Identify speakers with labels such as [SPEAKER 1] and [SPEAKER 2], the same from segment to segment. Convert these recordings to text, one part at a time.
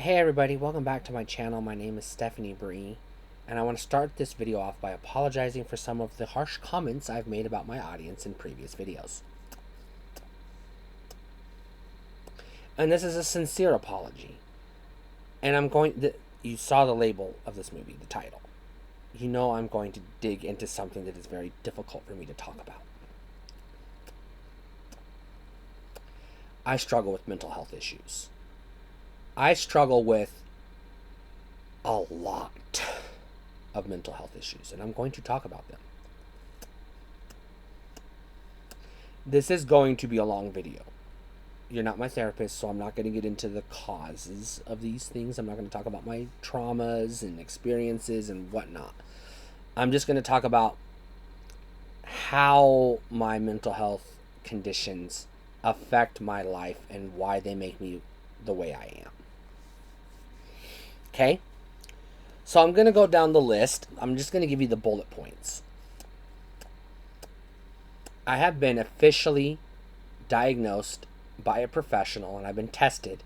[SPEAKER 1] Hey everybody, welcome back to my channel. My name is Stephanie Bree, and I want to start this video off by apologizing for some of the harsh comments I've made about my audience in previous videos. And this is a sincere apology. And you saw the label of this movie, the title. You know I'm going to dig into something that is very difficult for me to talk about. I struggle with mental health issues. I struggle with a lot of mental health issues, and I'm going to talk about them. This is going to be a long video. You're not my therapist, so I'm not going to get into the causes of these things. I'm not going to talk about my traumas and experiences and whatnot. I'm just going to talk about how my mental health conditions affect my life and why they make me the way I am. Okay? So I'm going to go down the list. I'm just going to give you the bullet points. I have been officially diagnosed by a professional, and I've been tested.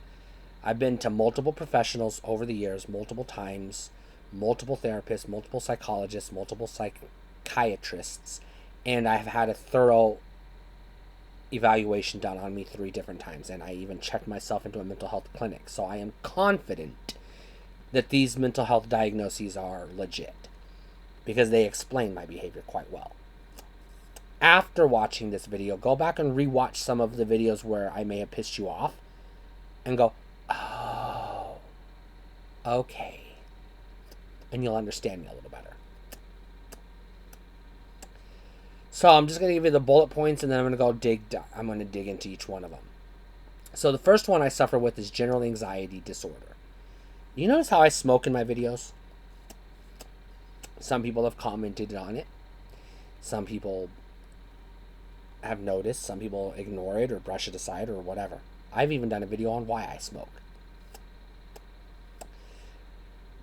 [SPEAKER 1] I've been to multiple professionals over the years, multiple times, multiple therapists, multiple psychologists, multiple psychiatrists, and I've had a thorough evaluation done on me 3 different times, and I even checked myself into a mental health clinic. So I am confident that these mental health diagnoses are legit because they explain my behavior quite well. After watching this video, go back and rewatch some of the videos where I may have pissed you off and go, oh, okay. And you'll understand me a little better. So I'm just going to give you the bullet points, and then I'm going to dig into each one of them. So the first one I suffer with is general anxiety disorder. You notice how I smoke in my videos? Some people have commented on it. Some people have noticed. Some people ignore it or brush it aside or whatever. I've even done a video on why I smoke.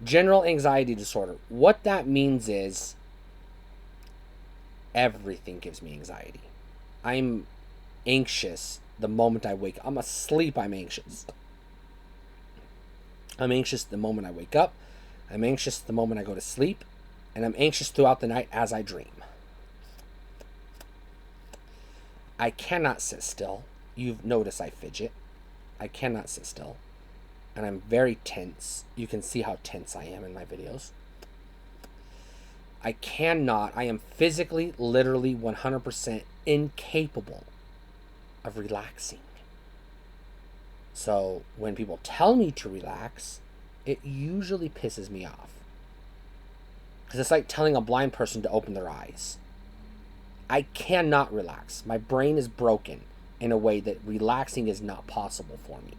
[SPEAKER 1] General anxiety disorder. What that means is everything gives me anxiety. I'm anxious the moment I wake up. I'm asleep, I'm anxious. I'm anxious the moment I wake up. I'm anxious the moment I go to sleep. And I'm anxious throughout the night as I dream. I cannot sit still. You've noticed I fidget. I cannot sit still. And I'm very tense. You can see how tense I am in my videos. I am physically, literally 100% incapable of relaxing. So when people tell me to relax, it usually pisses me off. Because it's like telling a blind person to open their eyes. I cannot relax. My brain is broken in a way that relaxing is not possible for me.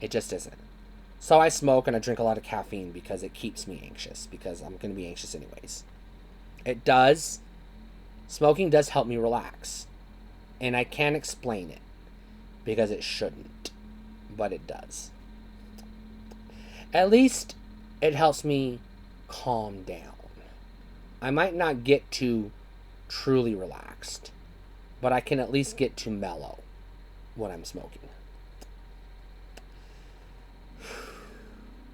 [SPEAKER 1] It just isn't. So I smoke and I drink a lot of caffeine because it keeps me anxious, because I'm going to be anxious anyways. Smoking does help me relax. And I can't explain it because it shouldn't, but it does. At least it helps me calm down. I might not get to truly relaxed, but I can at least get to mellow when I'm smoking.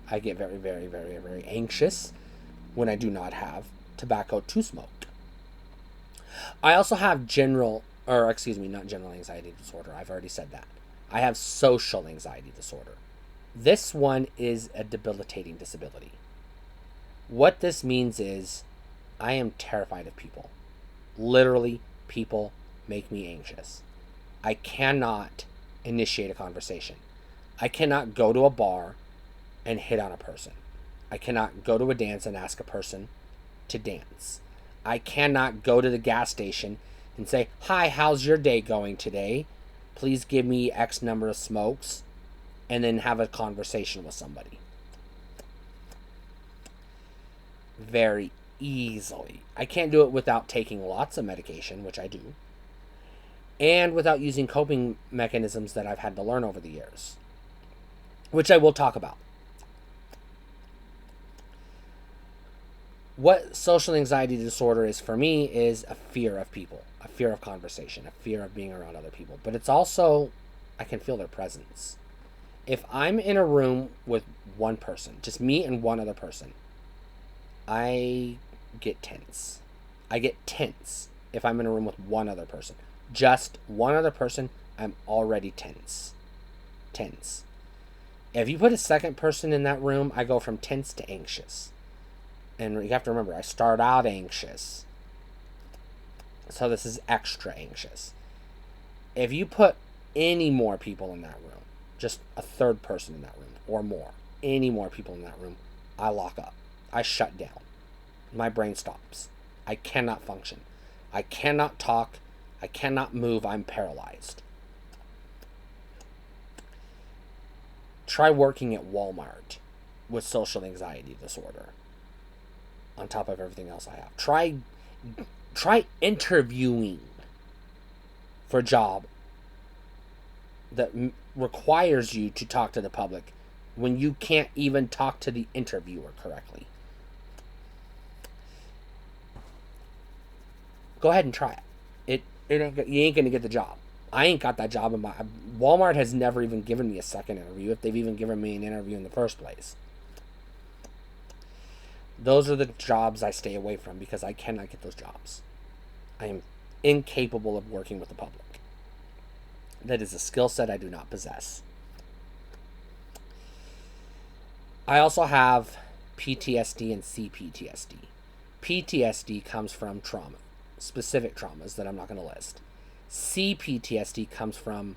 [SPEAKER 1] I get very, very, very, very anxious when I do not have tobacco to smoke. I also have not general anxiety disorder. I've already said that. I have social anxiety disorder. This one is a debilitating disability. What this means is I am terrified of people. Literally, people make me anxious. I cannot initiate a conversation. I cannot go to a bar and hit on a person. I cannot go to a dance and ask a person to dance. I cannot go to the gas station and say, hi, how's your day going today? Please give me X number of smokes, and then have a conversation with somebody. Very easily. I can't do it without taking lots of medication, which I do, and without using coping mechanisms that I've had to learn over the years, which I will talk about. What social anxiety disorder is for me is a fear of people, a fear of conversation, a fear of being around other people. But it's also, I can feel their presence. If I'm in a room with one person, just me and one other person, I get tense. I get tense if I'm in a room with one other person. Just one other person, I'm already tense. Tense. If you put a second person in that room, I go from tense to anxious. And you have to remember, I start out anxious. So this is extra anxious. If you put any more people in that room, just a third person in that room or more, any more people in that room, I lock up. I shut down. My brain stops. I cannot function. I cannot talk. I cannot move. I'm paralyzed. Try working at Walmart with social anxiety disorder on top of everything else I have. Try interviewing for a job that requires you to talk to the public when you can't even talk to the interviewer correctly. Go ahead and try it. You ain't gonna get the job. I ain't got that job Walmart has never even given me a second interview, if they've even given me an interview in the first place. Those are the jobs I stay away from because I cannot get those jobs. I am incapable of working with the public. That is a skill set I do not possess. I also have PTSD and CPTSD. PTSD comes from trauma, specific traumas that I'm not going to list. CPTSD comes from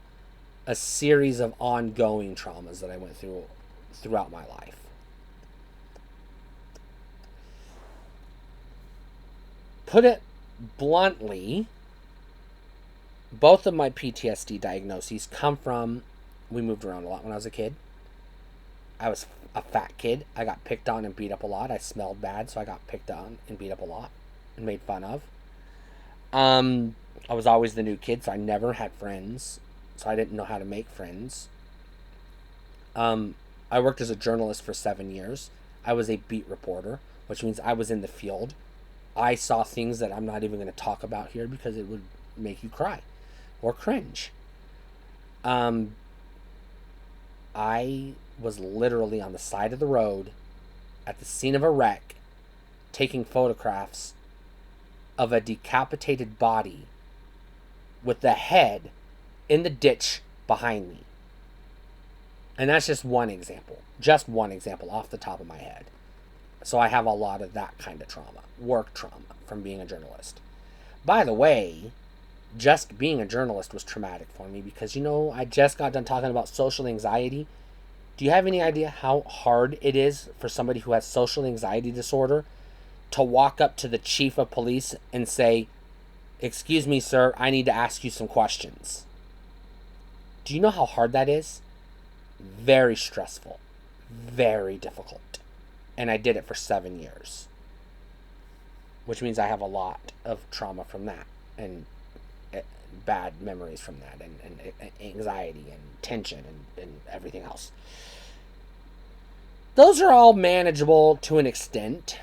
[SPEAKER 1] a series of ongoing traumas that I went through throughout my life. Put it bluntly, both of my PTSD diagnoses come from, we moved around a lot when I was a kid. I was a fat kid. I got picked on and beat up a lot. I smelled bad, so I got picked on and beat up a lot and made fun of. I was always the new kid, so I never had friends, so I didn't know how to make friends. I worked as a journalist for 7 years. I was a beat reporter, which means I was in the field. I saw things that I'm not even going to talk about here because it would make you cry or cringe. I was literally on the side of the road at the scene of a wreck taking photographs of a decapitated body with the head in the ditch behind me. And that's just one example. Just one example off the top of my head. So I have a lot of that kind of trauma. Work trauma from being a journalist. By the way, just being a journalist was traumatic for me because, I just got done talking about social anxiety. Do you have any idea how hard it is for somebody who has social anxiety disorder to walk up to the chief of police and say, "Excuse me, sir, I need to ask you some questions"? Do you know how hard that is? Very stressful. Very difficult. And I did it for 7 years. Which means I have a lot of trauma from that. And bad memories from that. And anxiety and tension and everything else. Those are all manageable to an extent.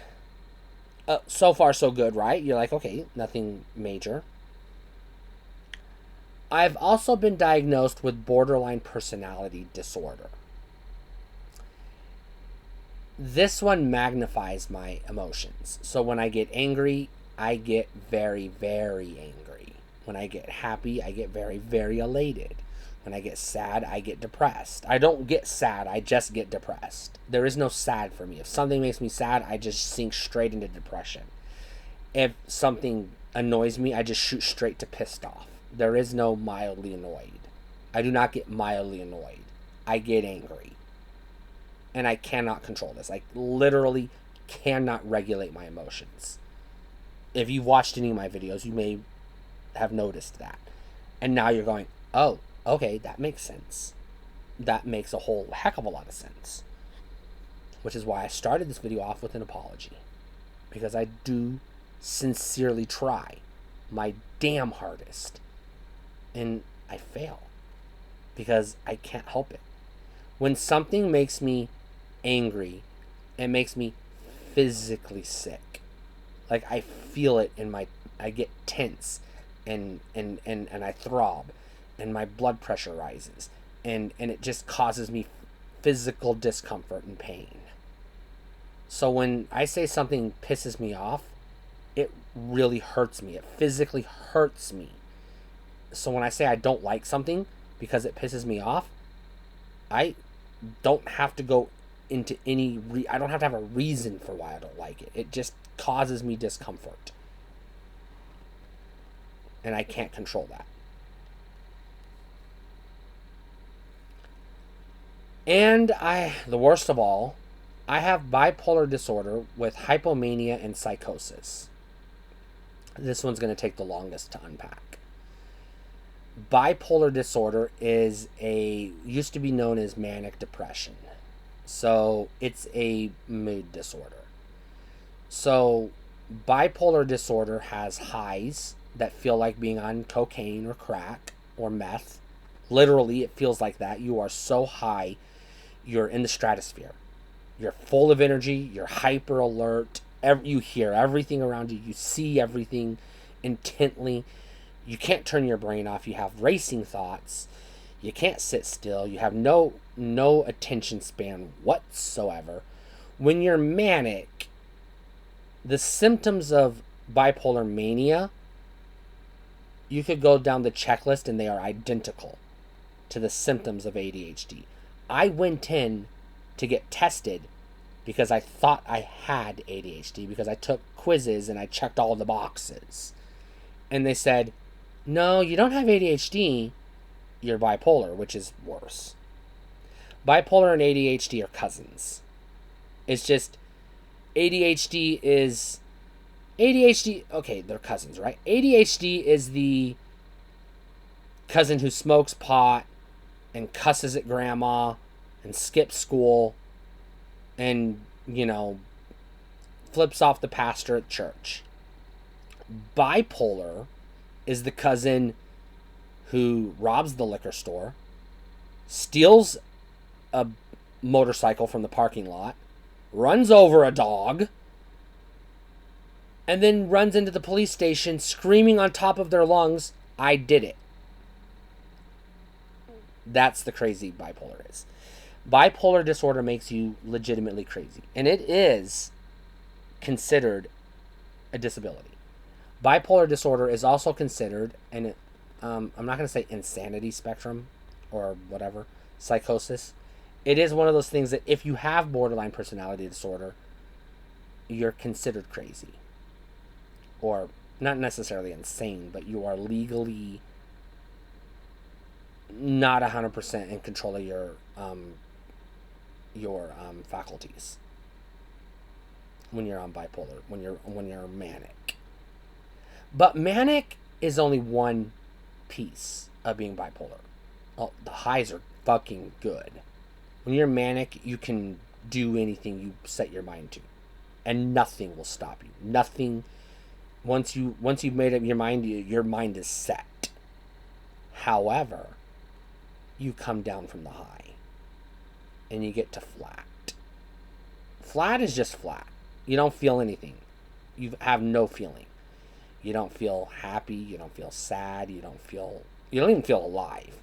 [SPEAKER 1] So far, so good, right? You're like, okay, nothing major. I've also been diagnosed with borderline personality disorder. This one magnifies my emotions. So when I get angry, I get very, very angry. When I get happy, I get very, very elated. When I get sad, I get depressed. I don't get sad, I just get depressed. There is no sad for me. If something makes me sad, I just sink straight into depression. If something annoys me, I just shoot straight to pissed off. There is no mildly annoyed. I do not get mildly annoyed. I get angry. And I cannot control this. I literally cannot regulate my emotions. If you've watched any of my videos, you may have noticed that. And now you're going, oh, okay, that makes sense. That makes a whole heck of a lot of sense. Which is why I started this video off with an apology. Because I do sincerely try my damn hardest. And I fail. Because I can't help it. When something makes me angry, it makes me physically sick. Like I feel it I get tense and I throb and my blood pressure rises and it just causes me physical discomfort and pain. So when I say something pisses me off, it really hurts me. It physically hurts me. So when I say I don't like something because it pisses me off, I don't have to go into I don't have to have a reason for why I don't like it. It just causes me discomfort. And I can't control that. And the worst of all, I have bipolar disorder with hypomania and psychosis. This one's going to take the longest to unpack. Bipolar disorder used to be known as manic depression. So it's a mood disorder. So bipolar disorder has highs that feel like being on cocaine or crack or meth. Literally, it feels like that. You are so high, you're in the stratosphere. You're full of energy, you're hyper alert, you hear everything around you, you see everything intently. You can't turn your brain off, you have racing thoughts, you can't sit still, you have no attention span whatsoever. When you're manic, the symptoms of bipolar mania, you could go down the checklist and they are identical to the symptoms of ADHD. I went in to get tested because I thought I had ADHD because I took quizzes and I checked all the boxes. And they said, no, you don't have ADHD, you're bipolar, which is worse. Bipolar and ADHD are cousins. It's just ADHD, okay, they're cousins, right? ADHD is the cousin who smokes pot and cusses at grandma and skips school and, flips off the pastor at church. Bipolar is the cousin who robs the liquor store, steals a motorcycle from the parking lot, runs over a dog, and then runs into the police station screaming on top of their lungs, I did it. That's the crazy bipolar is. Bipolar disorder makes you legitimately crazy. And it is considered a disability. Bipolar disorder is also considered, and I'm not going to say insanity spectrum or whatever, psychosis. It is one of those things that if you have borderline personality disorder, you're considered crazy. Or not necessarily insane, but you are legally not 100% in control of your faculties when you're on bipolar, when you're manic. But manic is only one piece of being bipolar. Oh, the highs are fucking good. When you're manic, you can do anything you set your mind to, and nothing will stop you. Nothing. Once you've made up your mind is set. However, you come down from the high, and you get to flat. Flat is just flat. You don't feel anything. You have no feeling. You don't feel happy. You don't feel sad. You don't even feel alive.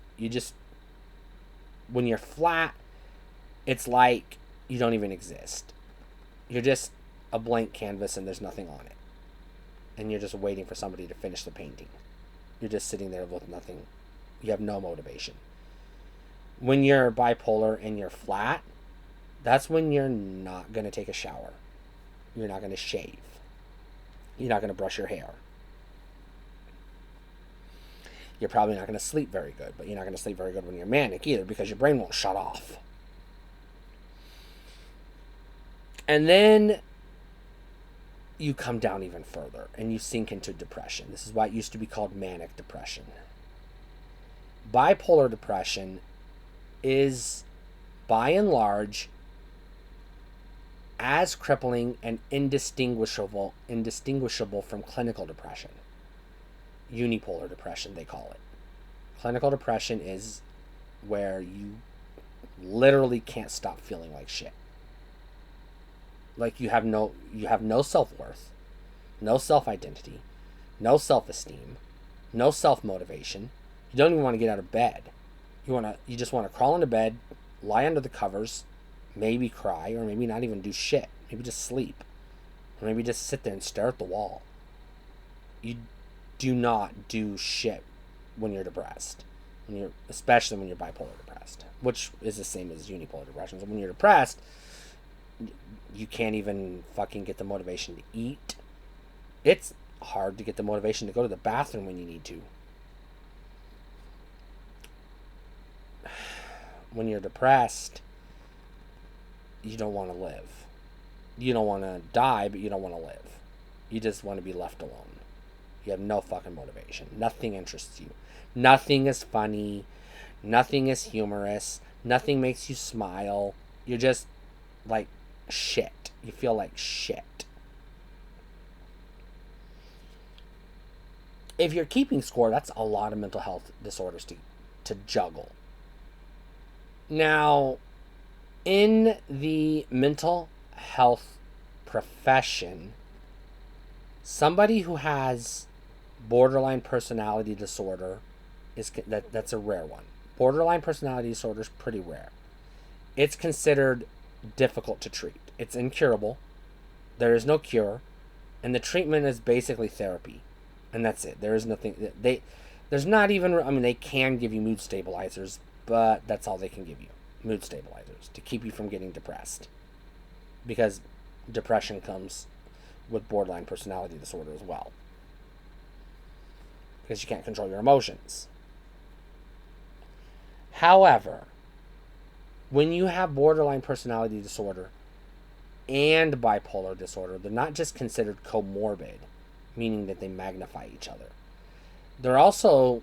[SPEAKER 1] When you're flat, it's like you don't even exist. You're just a blank canvas and there's nothing on it. And you're just waiting for somebody to finish the painting. You're just sitting there with nothing. You have no motivation. When you're bipolar and you're flat, that's when you're not going to take a shower. You're not going to shave. You're not going to brush your hair. You're probably not going to sleep very good, but you're not going to sleep very good when you're manic either because your brain won't shut off. And then you come down even further and you sink into depression. This is why it used to be called manic depression. Bipolar depression is, by and large, as crippling and indistinguishable from clinical depression. Unipolar depression, they call it. Clinical depression is where you literally can't stop feeling like shit. Like you have no self-worth, no self-identity, no self-esteem, no self-motivation. You don't even want to get out of bed. You just want to crawl into bed, lie under the covers, maybe cry, or maybe not even do shit. Maybe just sleep. Or maybe just sit there and stare at the wall. You do not do shit when you're depressed. Especially when you're bipolar depressed, which is the same as unipolar depression. So when you're depressed, you can't even fucking get the motivation to eat. It's hard to get the motivation to go to the bathroom when you need to. When you're depressed, you don't want to live. You don't want to die, but you don't want to live. You just want to be left alone. You have no fucking motivation. Nothing interests you. Nothing is funny. Nothing is humorous. Nothing makes you smile. You're just like shit. You feel like shit. If you're keeping score, that's a lot of mental health disorders to juggle. Now, in the mental health profession, somebody who has borderline personality disorder that's a rare one. Borderline personality disorder is pretty rare. It's considered difficult to treat. It's incurable. There is no cure, and the treatment is basically therapy, and that's it. There is nothing. There's not even. I mean, they can give you mood stabilizers, but that's all they can give you. Mood stabilizers to keep you from getting depressed, because depression comes with borderline personality disorder as well, because you can't control your emotions. However, when you have borderline personality disorder and bipolar disorder, they're not just considered comorbid, meaning that they magnify each other. They're also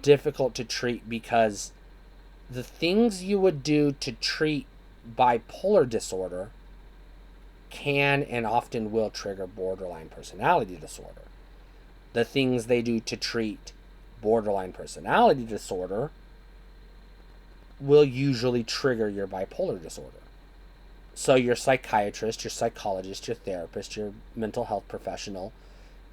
[SPEAKER 1] difficult to treat because the things you would do to treat bipolar disorder can and often will trigger borderline personality disorder. The things they do to treat borderline personality disorder will usually trigger your bipolar disorder. So your psychiatrist, your psychologist, your therapist, your mental health professional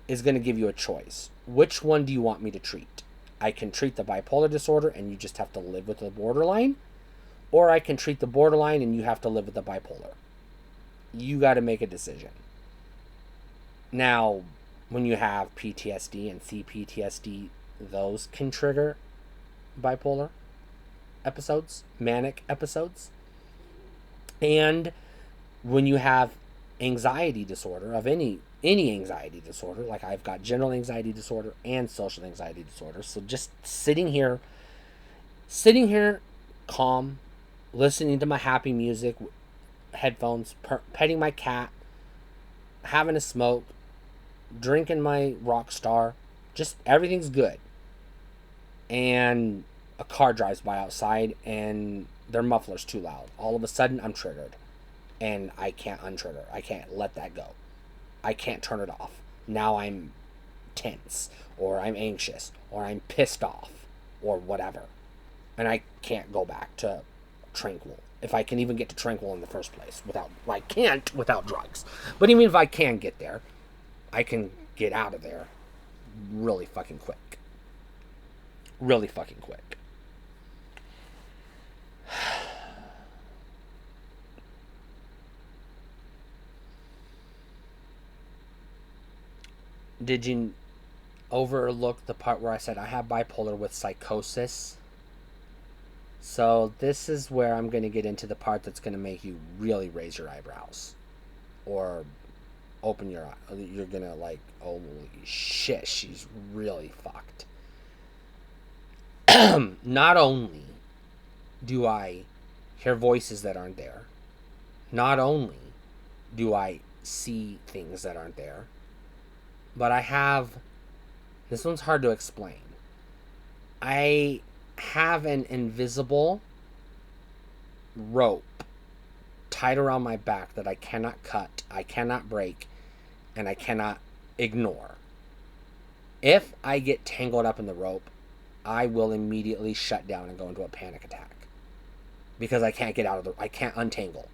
[SPEAKER 1] is going to give you a choice. Which one do you want me to treat? I can treat the bipolar disorder and you just have to live with the borderline, or I can treat the borderline and you have to live with the bipolar. You got to make a decision. Now, when you have PTSD and CPTSD, those can trigger bipolar episodes, manic episodes. And when you have anxiety disorder of any anxiety disorder, like I've got general anxiety disorder and social anxiety disorder. So just sitting here calm, listening to my happy music, headphones, petting my cat, having a smoke, drinking my Rockstar, just everything's good. And a car drives by outside and their muffler's too loud. All of a sudden, I'm triggered. And I can't untrigger. I can't let that go. I can't turn it off. Now I'm tense, or I'm anxious, or I'm pissed off, or whatever. And I can't go back to tranquil. If I can even get to tranquil in the first place. I can't without drugs. But even if I can get there, I can get out of there really fucking quick. Really fucking quick. Did you overlook the part where I said I have bipolar with psychosis? So this is where I'm going to get into the part that's going to make you really raise your eyebrows. Or open your eye. You're going to like, holy shit, she's really fucked. Not only do I hear voices that aren't there, not only do I see things that aren't there, but I have, this one's hard to explain. I have an invisible rope tied around my back that I cannot cut, I cannot break, and I cannot ignore. If I get tangled up in the rope, I will immediately shut down and go into a panic attack. Because I can't get out of I can't untangle.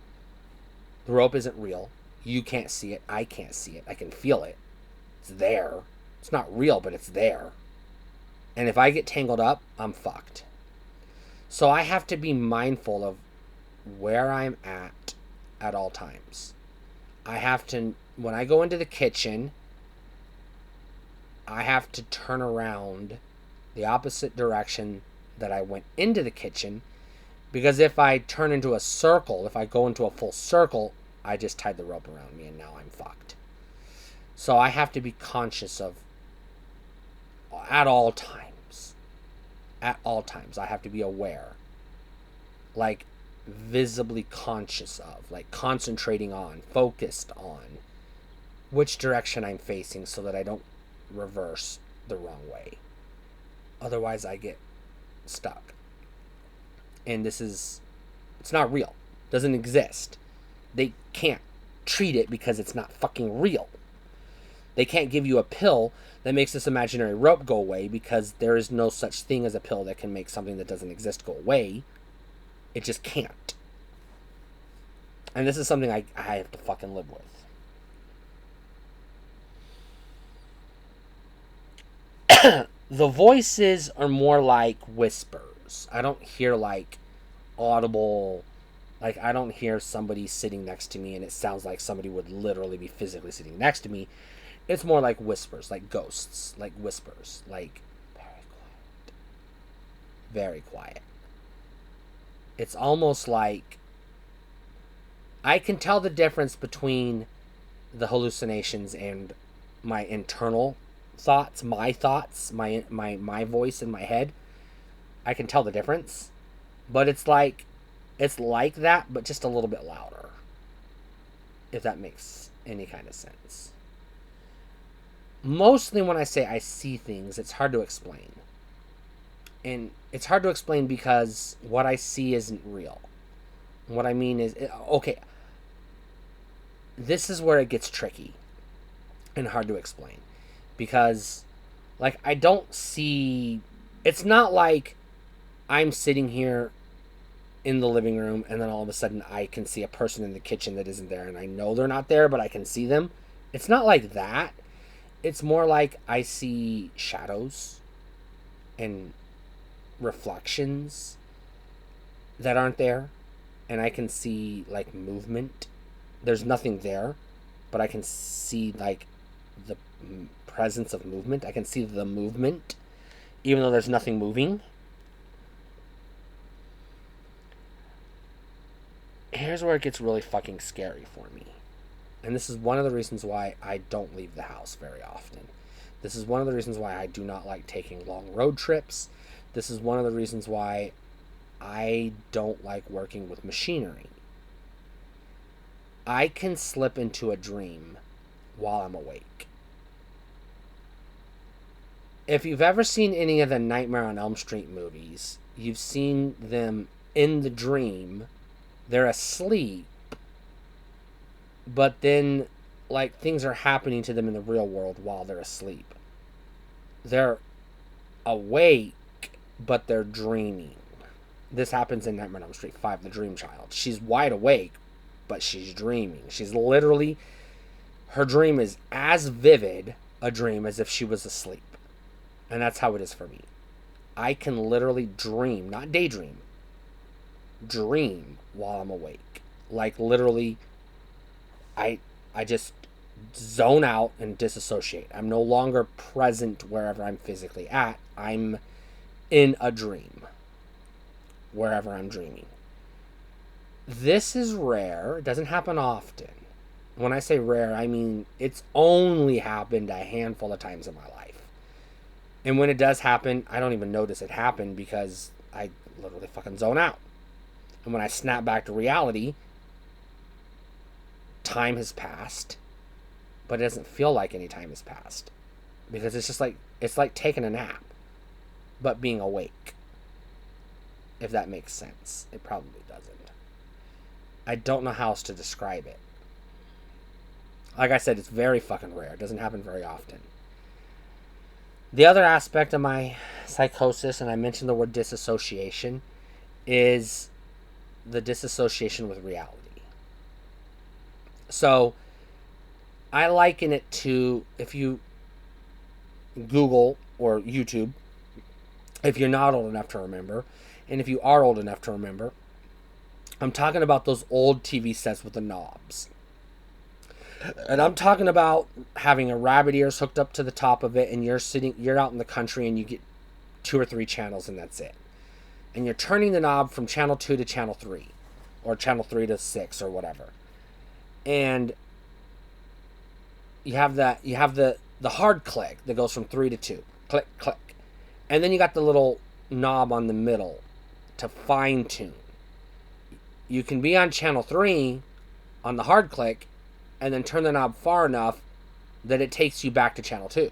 [SPEAKER 1] The rope isn't real. You can't see it. I can't see it. I can feel it. It's there. It's not real, but it's there. And if I get tangled up, I'm fucked. So I have to be mindful of where I'm at all times. I have to, when I go into the kitchen, I have to turn around the opposite direction that I went into the kitchen, because if I turn into a circle, if I go into a full circle, I just tied the rope around me and now I'm fucked. So I have to be conscious of at all times. At all times, I have to be aware. Like, visibly conscious of. Like, concentrating on, focused on which direction I'm facing so that I don't reverse the wrong way. Otherwise, I get stuck. And it's not real. It doesn't exist. They can't treat it because it's not fucking real. They can't give you a pill that makes this imaginary rope go away, because there is no such thing as a pill that can make something that doesn't exist go away. It just can't. And this is something I have to fucking live with. The voices are more like whispers. I don't hear like audible, like I don't hear somebody sitting next to me and it sounds like somebody would literally be physically sitting next to me. It's more like whispers, like ghosts, like whispers, like very quiet. Very quiet. It's almost like I can tell the difference between the hallucinations and my internal thoughts, my voice in my head. I can tell the difference, but it's like that, but just a little bit louder, if that makes any kind of sense. Mostly when I say I see things, it's hard to explain. And it's hard to explain because what I see isn't real. What I mean is, okay, this is where it gets tricky and hard to explain. Because, like, I don't see... It's not like I'm sitting here in the living room and then all of a sudden I can see a person in the kitchen that isn't there and I know they're not there, but I can see them. It's not like that. It's more like I see shadows and reflections that aren't there, and I can see like movement. There's nothing there, but I can see like the presence of movement. I can see the movement even though there's nothing moving. Here's where it gets really fucking scary for me. And this is one of the reasons why I don't leave the house very often. This is one of the reasons why I do not like taking long road trips. This is one of the reasons why I don't like working with machinery. I can slip into a dream while I'm awake. If you've ever seen any of the Nightmare on Elm Street movies, you've seen them in the dream. They're asleep, but then like things are happening to them in the real world while they're asleep. They're awake, but they're dreaming. This happens in Nightmare on Elm Street 5, The Dream Child. She's wide awake, but she's dreaming. She's literally, her dream is as vivid a dream as if she was asleep. And that's how it is for me. I can literally dream, not daydream, dream while I'm awake. Like literally, I just zone out and disassociate. I'm no longer present wherever I'm physically at. I'm in a dream wherever I'm dreaming. This is rare. It doesn't happen often. When I say rare, I mean it's only happened a handful of times in my life. And when it does happen, I don't even notice it happened because I literally fucking zone out. And when I snap back to reality, time has passed, but it doesn't feel like any time has passed. Because it's just like, it's like taking a nap, but being awake. If that makes sense. It probably doesn't. I don't know how else to describe it. Like I said, it's very fucking rare. It doesn't happen very often. The other aspect of my psychosis, and I mentioned the word disassociation, is the disassociation with reality. So, I liken it to, if you Google or YouTube, if you're not old enough to remember, And if you are old enough to remember, I'm talking about those old TV sets with the knobs. And I'm talking about having a rabbit ears hooked up to the top of it, and you're out in the country and you get 2 or 3 channels and that's it. And you're turning the knob from channel 2 to channel 3, or channel 3 to 6 or whatever. And you have the hard click that goes from 3 to 2. Click, click. And then you got the little knob on the middle to fine tune. You can be on channel 3 on the hard click and then turn the knob far enough that it takes you back to channel 2.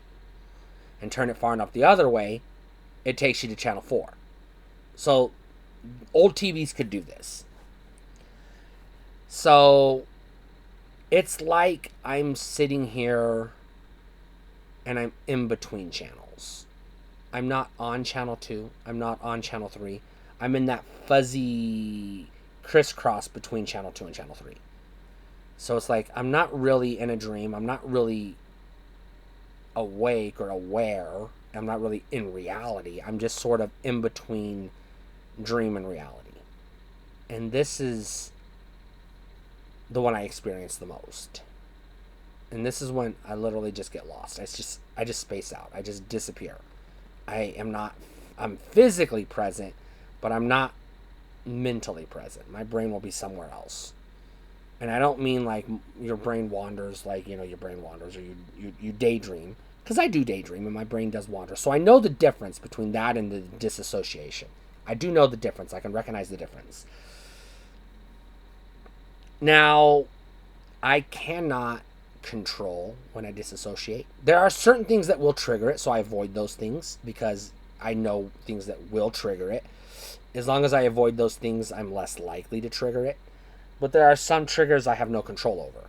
[SPEAKER 1] And turn it far enough the other way, it takes you to channel 4. So old TVs could do this. So it's like I'm sitting here and I'm in between channels. I'm not on channel 2. I'm not on channel 3. I'm in that fuzzy crisscross between channel 2 and channel 3. So it's like I'm not really in a dream. I'm not really awake or aware. I'm not really in reality. I'm just sort of in between dream and reality. And this is the one I experience the most. And this is when I literally just get lost. I just space out. I just disappear. I'm physically present, but I'm not mentally present. My brain will be somewhere else. And I don't mean like your brain wanders, like, your brain wanders, or you daydream. Because I do daydream and my brain does wander. So I know the difference between that and the disassociation. I do know the difference. I can recognize the difference. Now, I cannot control when I disassociate. There are certain things that will trigger it, so I avoid those things because I know things that will trigger it. As long as I avoid those things, I'm less likely to trigger it. But there are some triggers I have no control over.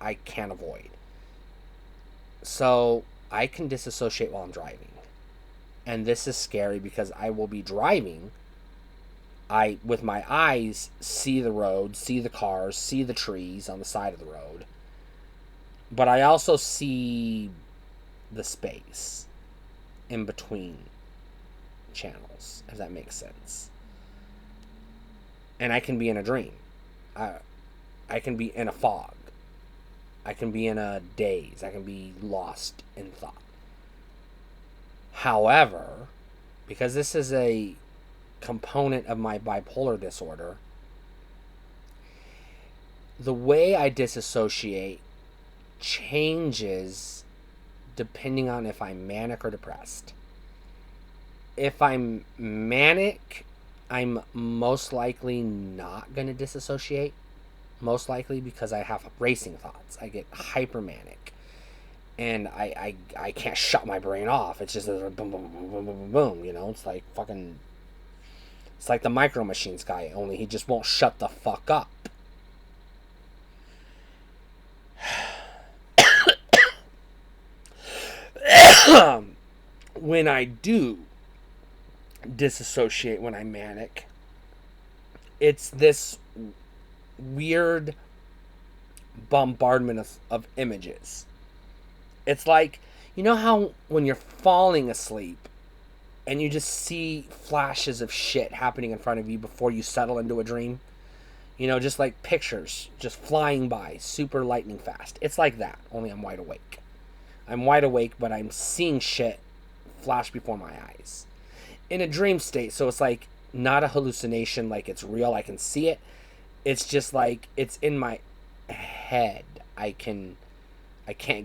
[SPEAKER 1] I can't avoid. So I can disassociate while I'm driving. And this is scary because I will be driving. I, with my eyes, see the road, see the cars, see the trees on the side of the road. But I also see the space in between channels, if that makes sense. And I can be in a dream. I can be in a fog. I can be in a daze. I can be lost in thought. However, because this is a component of my bipolar disorder, the way I disassociate changes depending on if I'm manic or depressed. If I'm manic, I'm most likely not going to disassociate. Most likely because I have racing thoughts. I get hypermanic. And I can't shut my brain off. It's just a boom, boom, boom, boom, boom, boom. It's like fucking... It's like the Micro Machines guy, only he just won't shut the fuck up. When I do disassociate when I'm manic, it's this weird bombardment of images. It's like, how when you're falling asleep and you just see flashes of shit happening in front of you before you settle into a dream? Just like pictures just flying by super lightning fast. It's like that, only I'm wide awake. I'm wide awake, but I'm seeing shit flash before my eyes. In a dream state, so it's like not a hallucination, like it's real, I can see it. It's just like it's in my head. I can't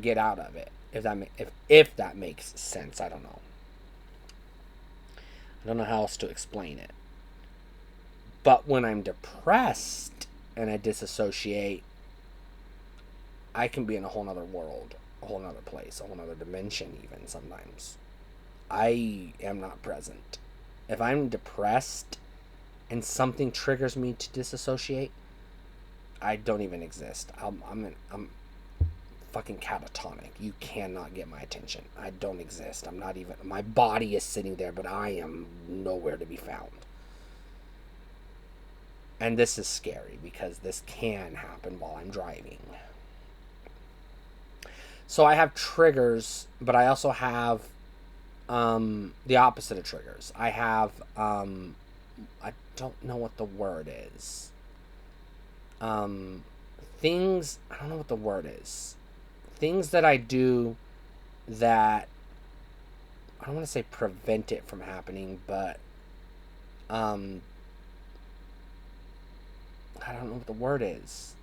[SPEAKER 1] get out of it. If that makes sense, I don't know. I don't know how else to explain it. But when I'm depressed and I disassociate, I can be in a whole nother world, a whole nother place, a whole nother dimension even sometimes. I am not present. If I'm depressed and something triggers me to disassociate, I don't even exist. I'm fucking catatonic. You cannot get my attention. I don't exist. I'm not even... My body is sitting there, but I am nowhere to be found. And this is scary because this can happen while I'm driving. So I have triggers, but I also have the opposite of triggers. I have I don't know what the word is. Things, I don't know what the word is. Things that I do that, I don't want to say prevent it from happening, but I don't know what the word is.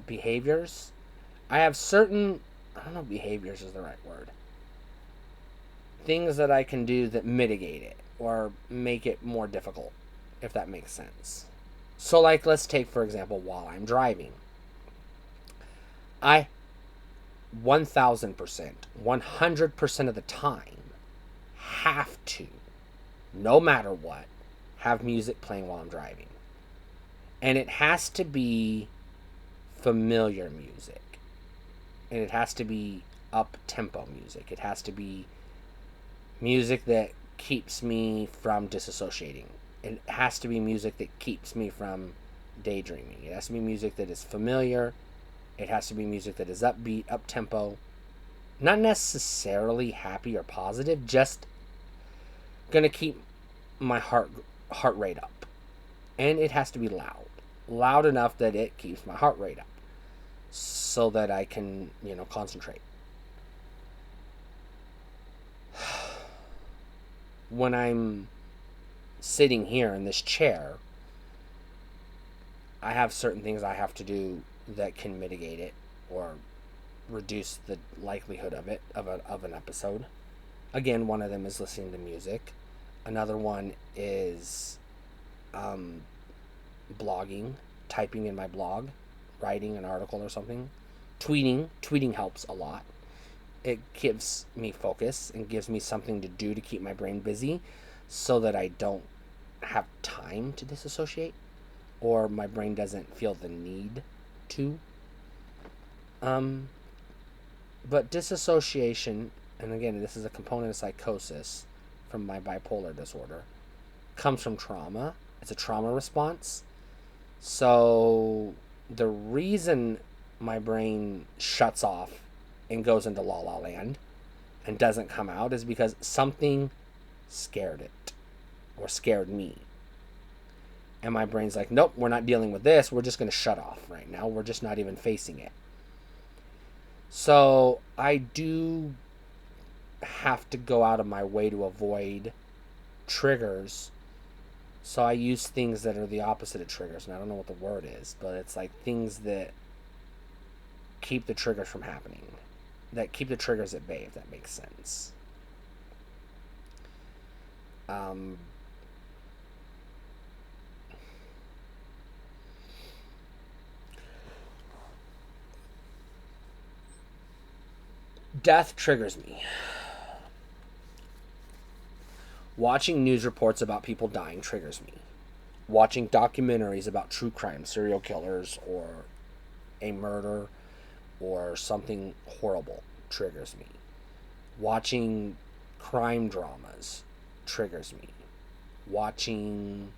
[SPEAKER 1] Behaviors. I have certain, I don't know if behaviors is the right word. Things that I can do that mitigate it or make it more difficult, if that makes sense. So, like, let's take, for example, while I'm driving. I 1000%, 100% of the time have to, no matter what, have music playing while I'm driving. And it has to be familiar music. And it has to be up-tempo music. It has to be music that keeps me from disassociating. It has to be music that keeps me from daydreaming. It has to be music that is familiar. It has to be music that is upbeat, up-tempo. Not necessarily happy or positive, just gonna keep my heart rate up. And it has to be loud. Loud enough that it keeps my heart rate up. So that I can, concentrate. When I'm sitting here in this chair, I have certain things I have to do that can mitigate it or reduce the likelihood of it, of an episode. Again, one of them is listening to music. Another one is blogging, typing in my blog, writing an article or something. Tweeting helps a lot. It gives me focus and gives me something to do to keep my brain busy so that I don't have time to disassociate or my brain doesn't feel the need to. But disassociation, and again, this is a component of psychosis from my bipolar disorder, comes from trauma. It's a trauma response. So the reason my brain shuts off and goes into la la land and doesn't come out is because something scared it or scared me. And my brain's like, nope, we're not dealing with this. We're just going to shut off right now. We're just not even facing it. So I do have to go out of my way to avoid triggers. So I use things that are the opposite of triggers. And I don't know what the word is, but it's like things that keep the triggers from happening. That keep the triggers at bay, if that makes sense. Death triggers me. Watching news reports about people dying triggers me. Watching documentaries about true crime, serial killers, or a murder, or something horrible triggers me. Watching crime dramas triggers me. Watching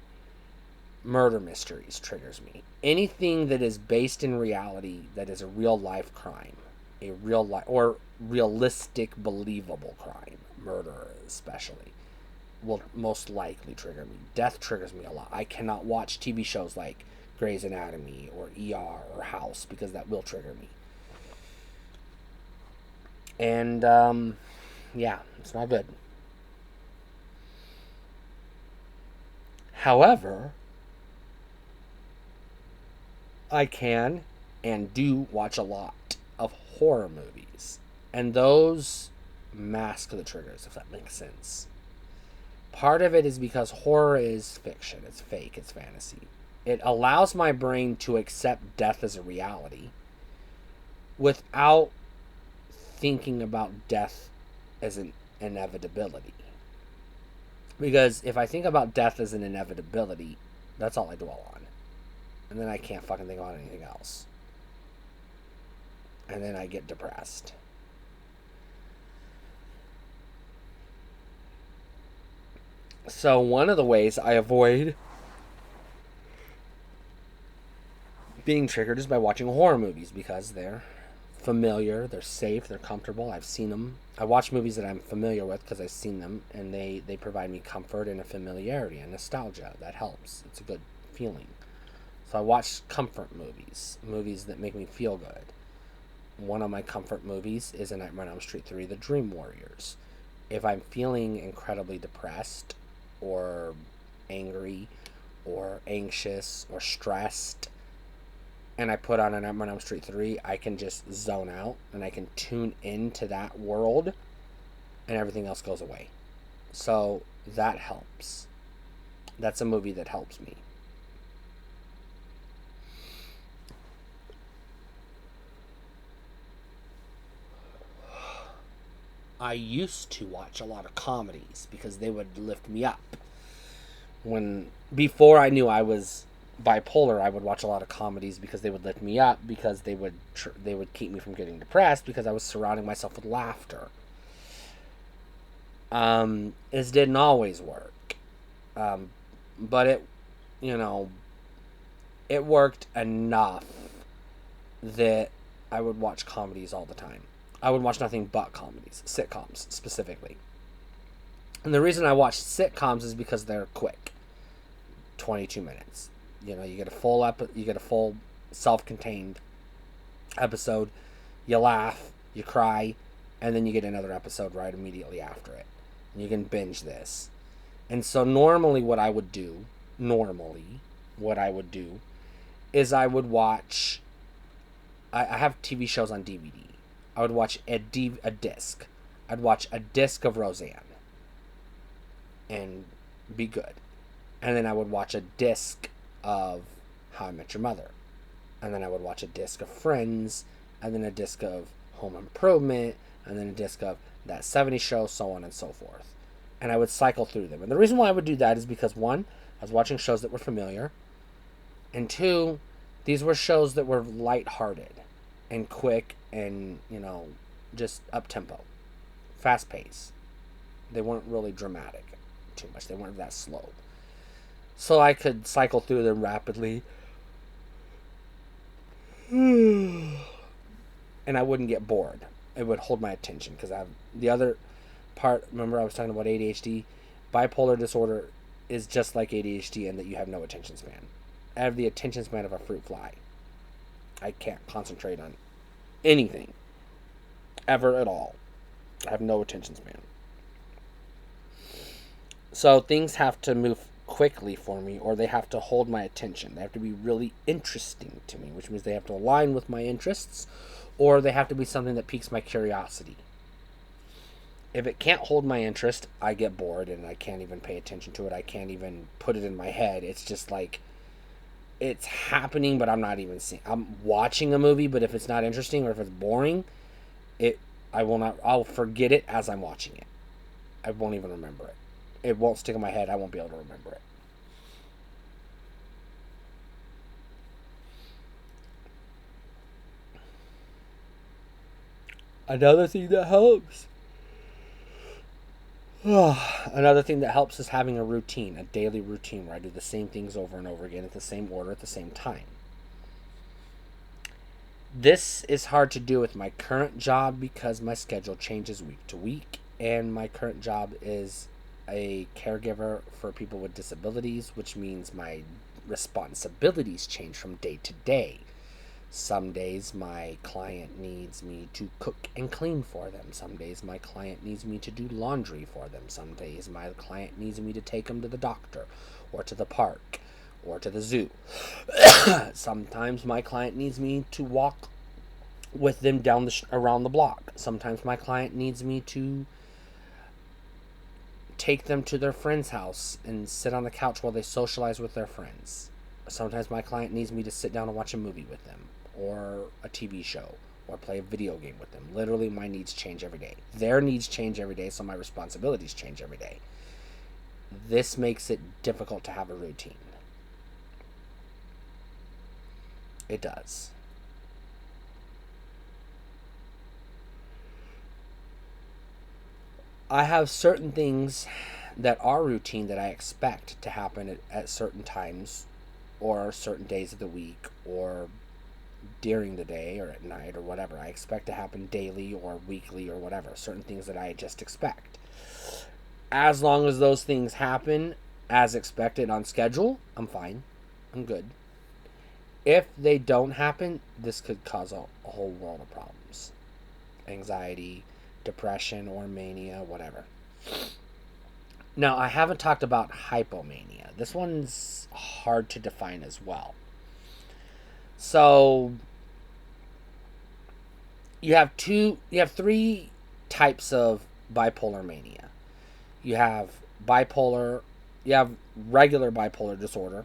[SPEAKER 1] murder mysteries triggers me. Anything that is based in reality that is a real life crime, a real life or realistic, believable crime, murder especially, will most likely trigger me. Death triggers me a lot. I cannot watch TV shows like Grey's Anatomy or ER or House because that will trigger me. And yeah, it's not good. However, I can and do watch a lot of horror movies. And those mask the triggers, if that makes sense. Part of it is because horror is fiction. It's fake. It's fantasy. It allows my brain to accept death as a reality without thinking about death as an inevitability. Because if I think about death as an inevitability, that's all I dwell on. And then I can't fucking think about anything else. And then I get depressed. So one of the ways I avoid being triggered is by watching horror movies because they're familiar, they're safe, they're comfortable. I've seen them. I watch movies that I'm familiar with because I've seen them, and they provide me comfort and a familiarity and nostalgia. That helps. It's a good feeling. So I watch comfort movies, movies that make me feel good. One of my comfort movies is A Nightmare on Elm Street 3, The Dream Warriors. If I'm feeling incredibly depressed or angry or anxious or stressed, and I put on A Nightmare on Elm Street 3, I can just zone out and I can tune into that world and everything else goes away. So that helps. That's a movie that helps me. I used to watch a lot of comedies because they would lift me up. Before I knew I was bipolar, I would watch a lot of comedies because they would lift me up, because they would keep me from getting depressed, because I was surrounding myself with laughter. This didn't always work, but it worked enough that I would watch comedies all the time. I would watch nothing but comedies, sitcoms specifically. And the reason I watch sitcoms is because they're quick, 22 minutes. You get a full self-contained episode. You laugh, you cry, and then you get another episode right immediately after it. And you can binge this. And so normally what I would do is I would watch. I have TV shows on DVD. I would watch a disc. I'd watch a disc of Roseanne and be good. And then I would watch a disc of How I Met Your Mother. And then I would watch a disc of Friends, and then a disc of Home Improvement, and then a disc of That 70s Show, so on and so forth. And I would cycle through them. And the reason why I would do that is because, one, I was watching shows that were familiar, and two, these were shows that were lighthearted and quick and, just up-tempo, fast-paced. They weren't really dramatic too much. They weren't that slow. So I could cycle through them rapidly. And I wouldn't get bored. It would hold my attention because I have the other part. Remember I was talking about ADHD? Bipolar disorder is just like ADHD in that you have no attention span. I have the attention span of a fruit fly. I can't concentrate on anything ever at all. I have no attention span. So things have to move quickly for me, or they have to hold my attention. They have to be really interesting to me, which means they have to align with my interests, or they have to be something that piques my curiosity. If it can't hold my interest, I get bored and I can't even pay attention to it. I can't even put it in my head. It's just like it's happening, but I'm not even seeing. I'm watching a movie, but if it's not interesting or if it's boring, I'll forget it as I'm watching it. I won't even remember it. It won't stick in my head. I won't be able to remember it. Another thing that helps. Another thing that helps is having a routine, a daily routine where I do the same things over and over again at the same order at the same time. This is hard to do with my current job because my schedule changes week to week, and my current job is a caregiver for people with disabilities, which means my responsibilities change from day to day. Some days my client needs me to cook and clean for them. Some days my client needs me to do laundry for them. Some days my client needs me to take them to the doctor or to the park or to the zoo. Sometimes my client needs me to walk with them around the block. Sometimes my client needs me to take them to their friend's house and sit on the couch while they socialize with their friends. Sometimes my client needs me to sit down and watch a movie with them, or a TV show, or play a video game with them. Literally, my needs change every day. Their needs change every day, so my responsibilities change every day. This makes it difficult to have a routine. It does. I have certain things that are routine that I expect to happen at certain times or certain days of the week, or during the day, or at night, or whatever. I expect to happen daily or weekly or whatever. Certain things that I just expect. As long as those things happen as expected on schedule, I'm fine. I'm good. If they don't happen, this could cause a whole world of problems. Anxiety, depression, or mania, whatever. Now, I haven't talked about hypomania. This one's hard to define as well. So, you have three types of bipolar mania. You have regular bipolar disorder.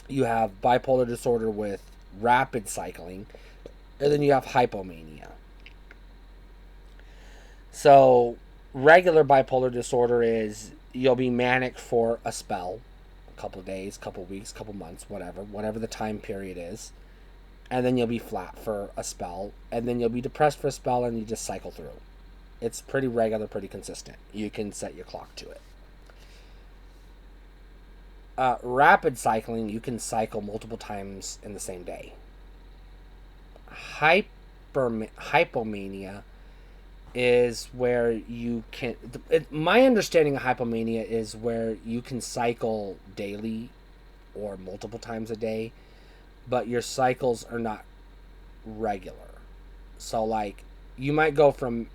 [SPEAKER 1] You have bipolar disorder with rapid cycling, and then you have hypomania. So, regular bipolar disorder is you'll be manic for a spell, a couple of days, couple of weeks, couple of months, whatever the time period is, and then you'll be flat for a spell, and then you'll be depressed for a spell, and you just cycle through. It's pretty regular, pretty consistent. You can set your clock to it. Rapid cycling, you can cycle multiple times in the same day. Hypomania is where you can... my understanding of hypomania is where you can cycle daily or multiple times a day, but your cycles are not regular. So, like, you might go from...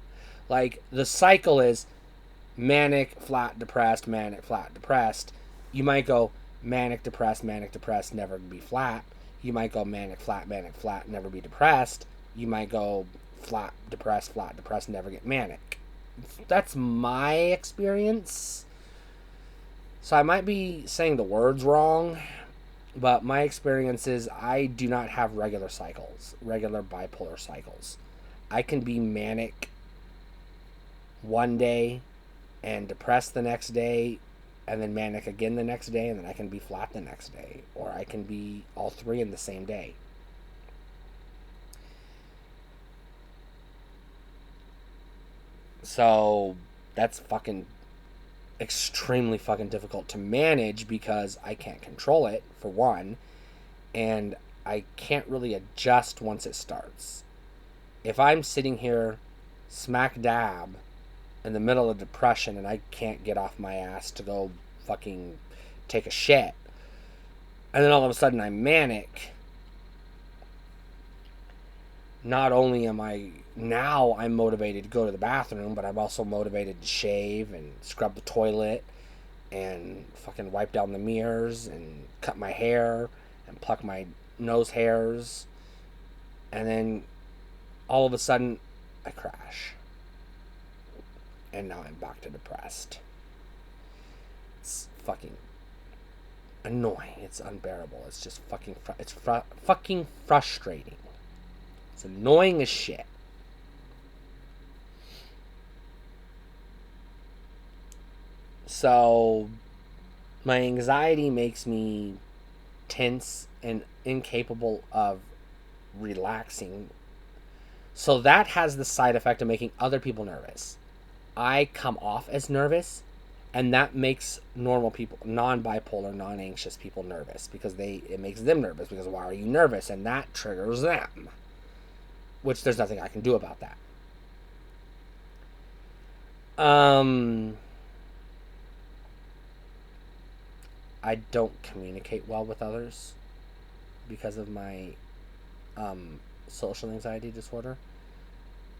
[SPEAKER 1] Like, the cycle is manic, flat, depressed, manic, flat, depressed. You might go manic, depressed, never be flat. You might go manic, flat, never be depressed. You might go flat, depressed, never get manic. That's my experience. So I might be saying the words wrong, but my experience is I do not have regular bipolar cycles. I can be manic one day and depressed the next day, and then manic again the next day, and then I can be flat the next day, or I can be all three in the same day. So that's fucking extremely fucking difficult to manage because I can't control it, for one, and I can't really adjust once it starts. If I'm sitting here smack dab in the middle of depression and I can't get off my ass to go fucking take a shit, and then all of a sudden I'm manic, not only am I'm motivated to go to the bathroom, but I'm also motivated to shave and scrub the toilet and fucking wipe down the mirrors and cut my hair and pluck my nose hairs, and then all of a sudden I crash. And now I'm back to depressed. It's fucking annoying. It's unbearable. It's just fucking fucking frustrating. It's annoying as shit. So my anxiety makes me tense and incapable of relaxing. So that has the side effect of making other people nervous. I come off as nervous, and that makes normal people, non-bipolar, non-anxious people nervous, because it makes them nervous, because why are you nervous? And that triggers them, which there's nothing I can do about that. I don't communicate well with others because of my social anxiety disorder.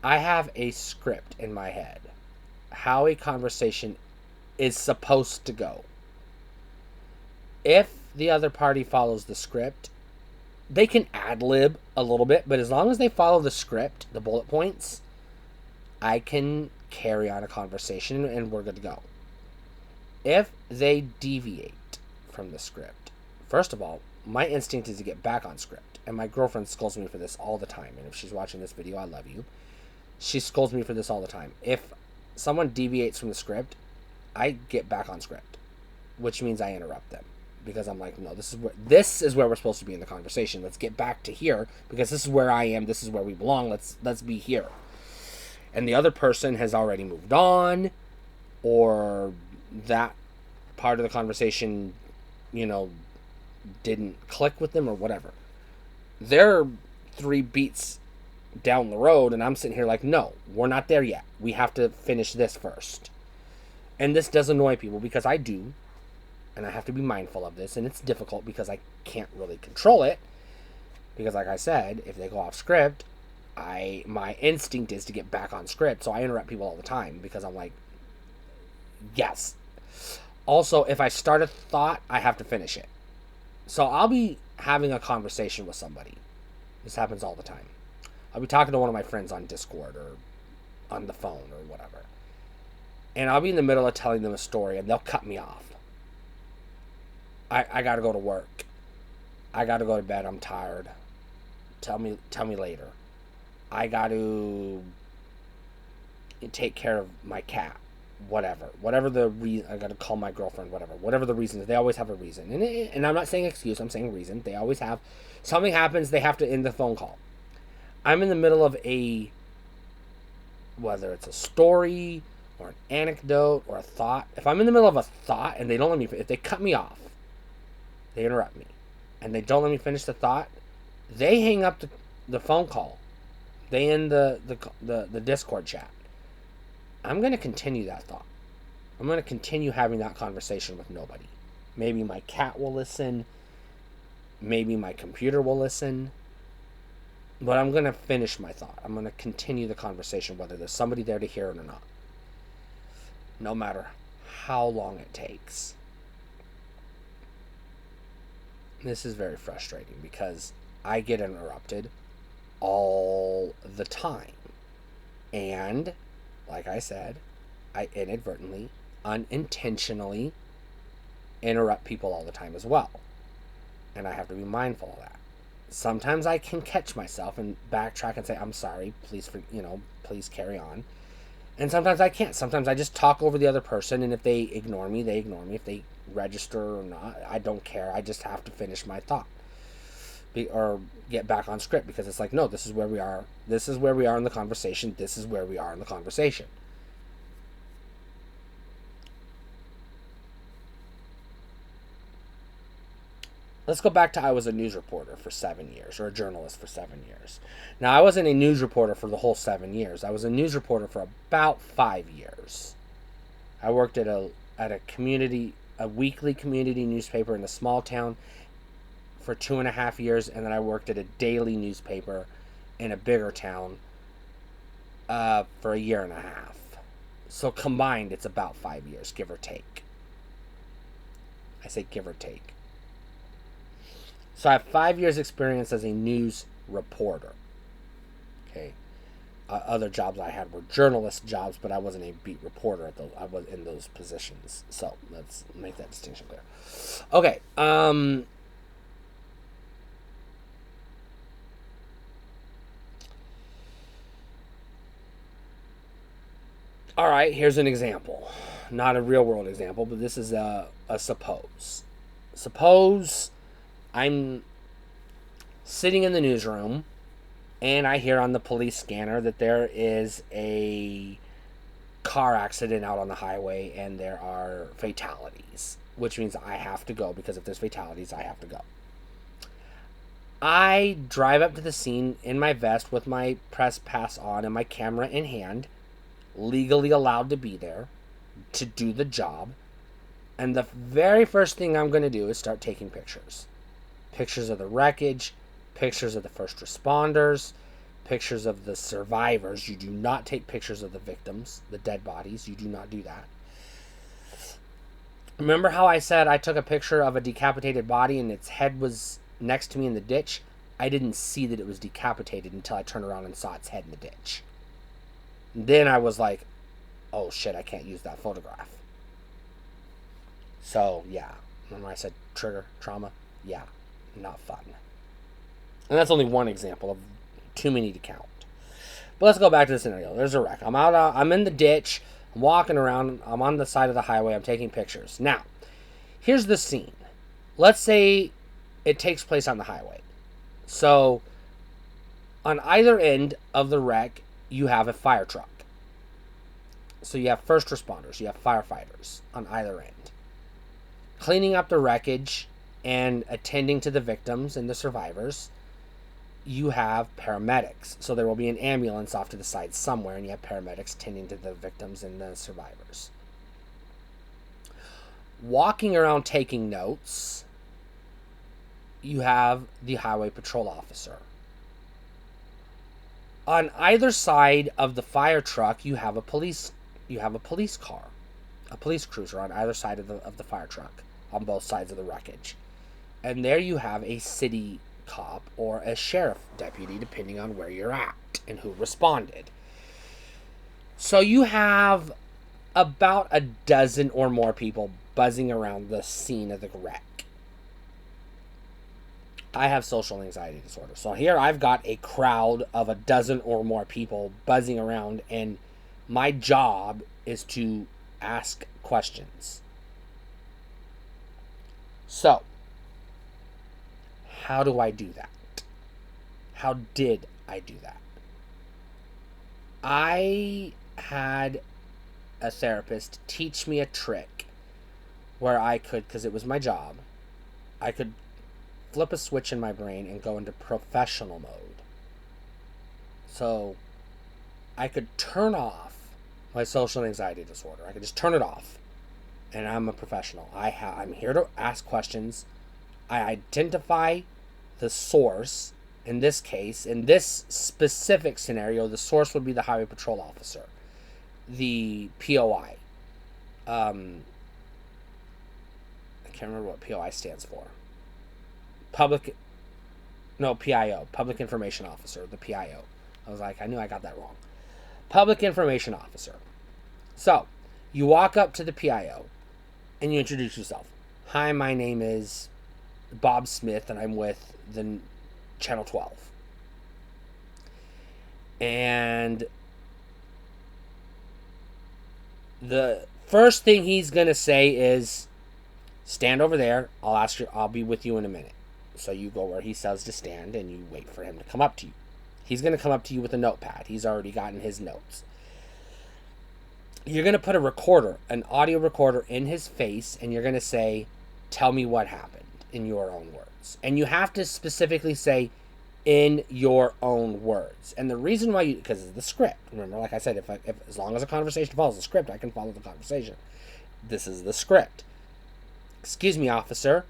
[SPEAKER 1] I have a script in my head how a conversation is supposed to go. If the other party follows the script, they can ad-lib a little bit, but as long as they follow the script, the bullet points, I can carry on a conversation and we're good to go. If they deviate from the script, first of all, my instinct is to get back on script, and my girlfriend scolds me for this all the time, and if she's watching this video, I love you. She scolds me for this all the time. If someone deviates from the script, I get back on script, which means I interrupt them, because I'm like, no, this is where we're supposed to be in the conversation. Let's get back to here, because this is where I am. This is where we belong. Let's be here. And the other person has already moved on, or that part of the conversation, didn't click with them or whatever. They're 3 beats down the road, and I'm sitting here like, no, we're not there yet. We have to finish this first. And this does annoy people because I do, and I have to be mindful of this, and it's difficult because I can't really control it. Because like I said, if they go off script, my instinct is to get back on script, so I interrupt people all the time because I'm like, yes. Also, if I start a thought, I have to finish it. So I'll be having a conversation with somebody. This happens all the time. I'll be talking to one of my friends on Discord or on the phone or whatever. And I'll be in the middle of telling them a story and they'll cut me off. I gotta go to work. I gotta go to bed. I'm tired. Tell me later. I gotta take care of my cat. Whatever the reason, I gotta call my girlfriend, whatever the reason is, they always have a reason. And I'm not saying excuse, I'm saying reason. They always have. Something happens, they have to end the phone call. I'm in the middle of whether it's a story or an anecdote or a thought. If I'm in the middle of a thought and they don't let me, if they cut me off, they interrupt me, and they don't let me finish the thought, they hang up the phone call. They end the Discord chat. I'm going to continue that thought. I'm going to continue having that conversation with nobody. Maybe my cat will listen. Maybe my computer will listen. But I'm going to finish my thought. I'm going to continue the conversation whether there's somebody there to hear it or not. No matter how long it takes. This is very frustrating because I get interrupted all the time. And, like I said, I inadvertently, unintentionally interrupt people all the time as well. And I have to be mindful of that. Sometimes I can catch myself and backtrack and say, I'm sorry, please carry on. And sometimes I can't. Sometimes I just talk over the other person, and if they ignore me, they ignore me. If they register or not, I don't care. I just have to finish my thought. Or get back on script, because it's like, no, this is where we are. This is where we are in the conversation. This is where we are in the conversation. Let's go back to I was a news reporter for 7 years, or a journalist for 7 years. Now, I wasn't a news reporter for the whole 7 years. I was a news reporter for about 5 years. I worked at a weekly community newspaper in a small town for 2.5 years, and then I worked at a daily newspaper in a bigger town for 1.5 years. So combined, it's about 5 years, give or take. I say give or take. So I have 5 years experience as a news reporter. Okay. Other jobs I had were journalist jobs, but I wasn't a beat reporter I was in those positions. So let's make that distinction clear. Okay. All right, here's an example. Not a real world example, but this is a suppose. Suppose I'm sitting in the newsroom and I hear on the police scanner that there is a car accident out on the highway and there are fatalities, which means I have to go, because if there's fatalities, I have to go. I drive up to the scene in my vest with my press pass on and my camera in hand, legally allowed to be there to do the job. And the very first thing I'm going to do is start taking pictures. Pictures of the wreckage, pictures of the first responders, pictures of the survivors. You do not take pictures of the victims, the dead bodies. You do not do that. Remember how I said I took a picture of a decapitated body and its head was next to me in the ditch? I didn't see that it was decapitated until I turned around and saw its head in the ditch. Then I was like, oh shit, I can't use that photograph. So, yeah. Remember I said trigger, trauma? Yeah. Not fun. And that's only one example of too many to count. But let's go back to the scenario. There's a wreck. I'm in the ditch. I'm walking around. I'm on the side of the highway. I'm taking pictures. Now, here's the scene. Let's say it takes place on the highway. So, on either end of the wreck, you have a fire truck. So you have first responders. You have firefighters on either end. Cleaning up the wreckage and attending to the victims and the survivors, you have paramedics. So there will be an ambulance off to the side somewhere, and you have paramedics tending to the victims and the survivors. Walking around taking notes, you have the highway patrol officer. On either side of the fire truck, you have a police car, a police cruiser on either side of the fire truck, on both sides of the wreckage. And there you have a city cop or a sheriff deputy, depending on where you're at and who responded. So you have about a dozen or more people buzzing around the scene of the wreck. I have social anxiety disorder. So here I've got a crowd of a dozen or more people buzzing around, and my job is to ask questions. So, how do I do that? How did I do that? I had a therapist teach me a trick where I could, because it was my job, I could flip a switch in my brain and go into professional mode. So I could turn off my social anxiety disorder. I could just turn it off, and I'm a professional. I'm here to ask questions. I identify the source. In this case, in this specific scenario, the source would be the highway patrol officer, the POI. I can't remember what POI stands for. PIO, Public Information Officer, the PIO. I knew I got that wrong. Public Information Officer. So, you walk up to the PIO and you introduce yourself. Hi, my name is Bob Smith and I'm with the Channel 12. And the first thing he's going to say is, stand over there. I'll be with you in a minute. So you go where he says to stand and you wait for him to come up to you. He's going to come up to you with a notepad. He's already gotten his notes. You're going to put an audio recorder in his face, and you're going to say, tell me what happened in your own words. And you have to specifically say, in your own words. And the reason why because it's the script. Remember, like I said, if as long as a conversation follows the script, I can follow the conversation. This is the script. Excuse me, officer.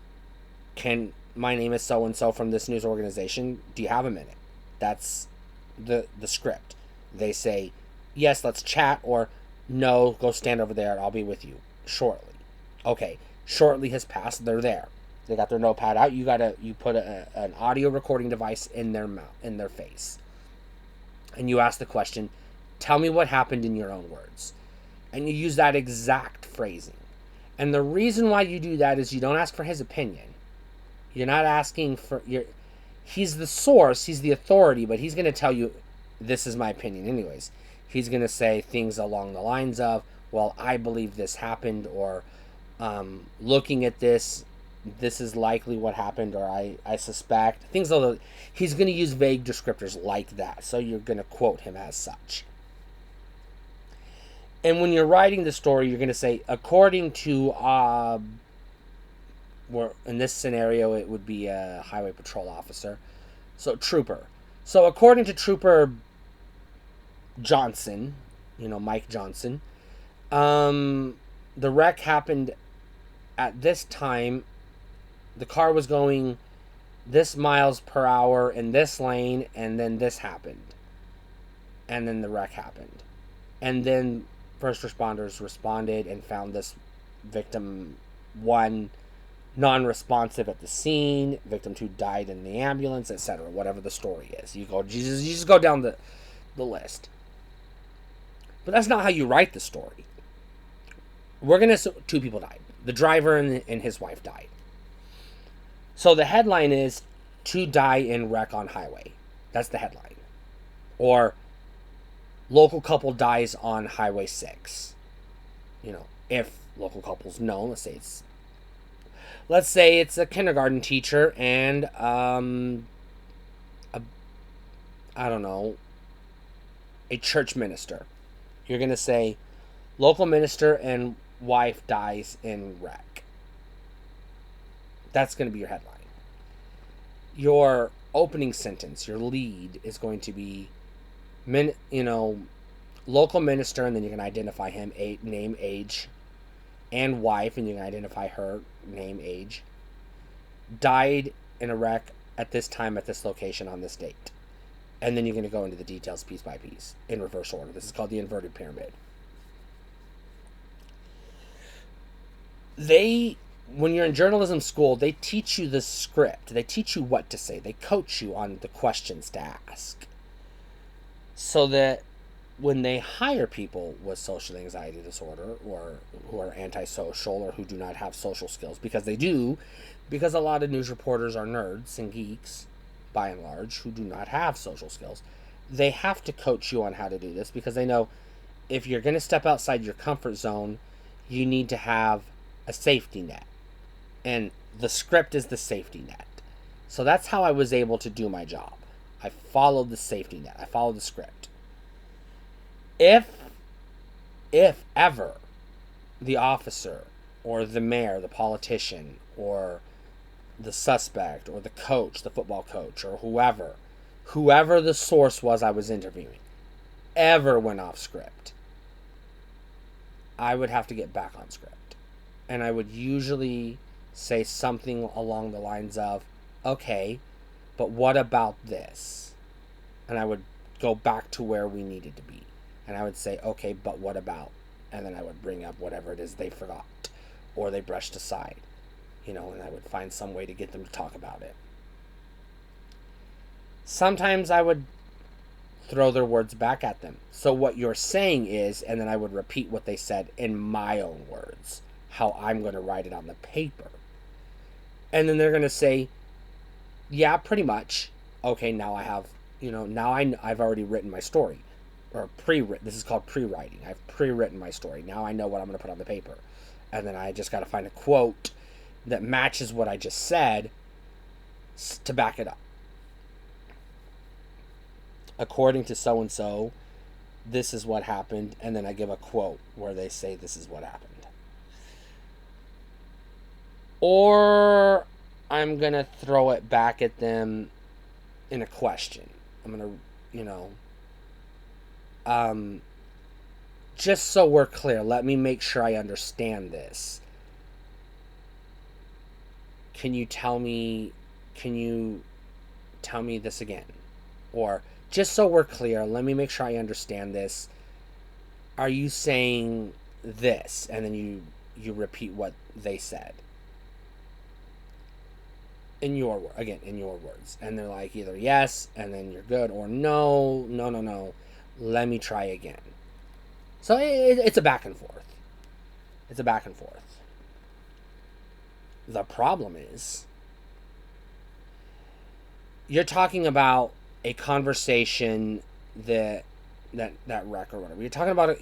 [SPEAKER 1] My name is so-and-so from this news organization. Do you have a minute? That's the script. They say, yes, let's chat, or no, go stand over there. I'll be with you shortly. Okay, shortly has passed. They're there. They got their notepad out. You put an audio recording device in their mouth, in their face. And you ask the question, tell me what happened in your own words. And you use that exact phrasing. And the reason why you do that is you don't ask for his opinion. You're not asking for he's the source, he's the authority, but he's going to tell you, this is my opinion anyways. He's going to say things along the lines of, well, I believe this happened, or looking at this is likely what happened, or I suspect. Things like that. He's going to use vague descriptors like that, so you're going to quote him as such. And when you're writing the story, you're going to say, according to in this scenario, it would be a highway patrol officer. So, trooper. So, according to Trooper Johnson, Mike Johnson, the wreck happened at this time. The car was going this miles per hour in this lane, and then this happened. And then the wreck happened. And then first responders responded and found this victim 1 non-responsive at the scene, victim 2 died in the ambulance, etc. Whatever the story is, you just go down the list. But that's not how you write the story. 2 people died. The driver and his wife died. So the headline is 2 die in wreck on highway. That's the headline. Or local couple dies on Highway 6. If local couple's known, let's say it's a kindergarten teacher and a church minister. You're going to say local minister and wife dies in wreck. That's going to be your headline. Your opening sentence, your lead, is going to be, local minister, and then you can identify him, name, age, and wife, and you can identify her name, age. Died in a wreck at this time, at this location, on this date. And then you're going to go into the details piece by piece in reverse order. This is called the inverted pyramid. When you're in journalism school, they teach you the script. They teach you what to say. They coach you on the questions to ask. So that when they hire people with social anxiety disorder, or who are antisocial, or who do not have social skills, because a lot of news reporters are nerds and geeks, by and large, who do not have social skills, they have to coach you on how to do this, because they know if you're going to step outside your comfort zone, you need to have a safety net. And the script is the safety net. So that's how I was able to do my job. I followed the safety net. I followed the script. If ever the officer or the mayor, the politician, or the suspect, or the coach, the football coach, or whoever the source was I was interviewing, ever went off script, I would have to get back on script. And I would usually say something along the lines of, okay, but what about this? And I would go back to where we needed to be. And I would say, okay, but what about? And then I would bring up whatever it is they forgot or they brushed aside, and I would find some way to get them to talk about it. Sometimes I would throw their words back at them. So what you're saying is, and then I would repeat what they said in my own words, how I'm going to write it on the paper. And then they're going to say, yeah, pretty much. Okay, now I have, I've already written my story. Or pre-written. This is called pre-writing. I've pre-written my story. Now I know what I'm going to put on the paper. And then I just got to find a quote that matches what I just said to back it up. According to so-and-so, this is what happened. And then I give a quote where they say this is what happened. Or I'm going to throw it back at them in a question. I'm going to, just so we're clear, let me make sure I understand this. Can you tell me this again? Or, just so we're clear, let me make sure I understand this. Are you saying this? And then you repeat what they said. In your words. And they're like either yes, and then you're good, or no. Let me try again. So it's a back and forth. The problem is, you're talking about a conversation that wreck or whatever. You're talking about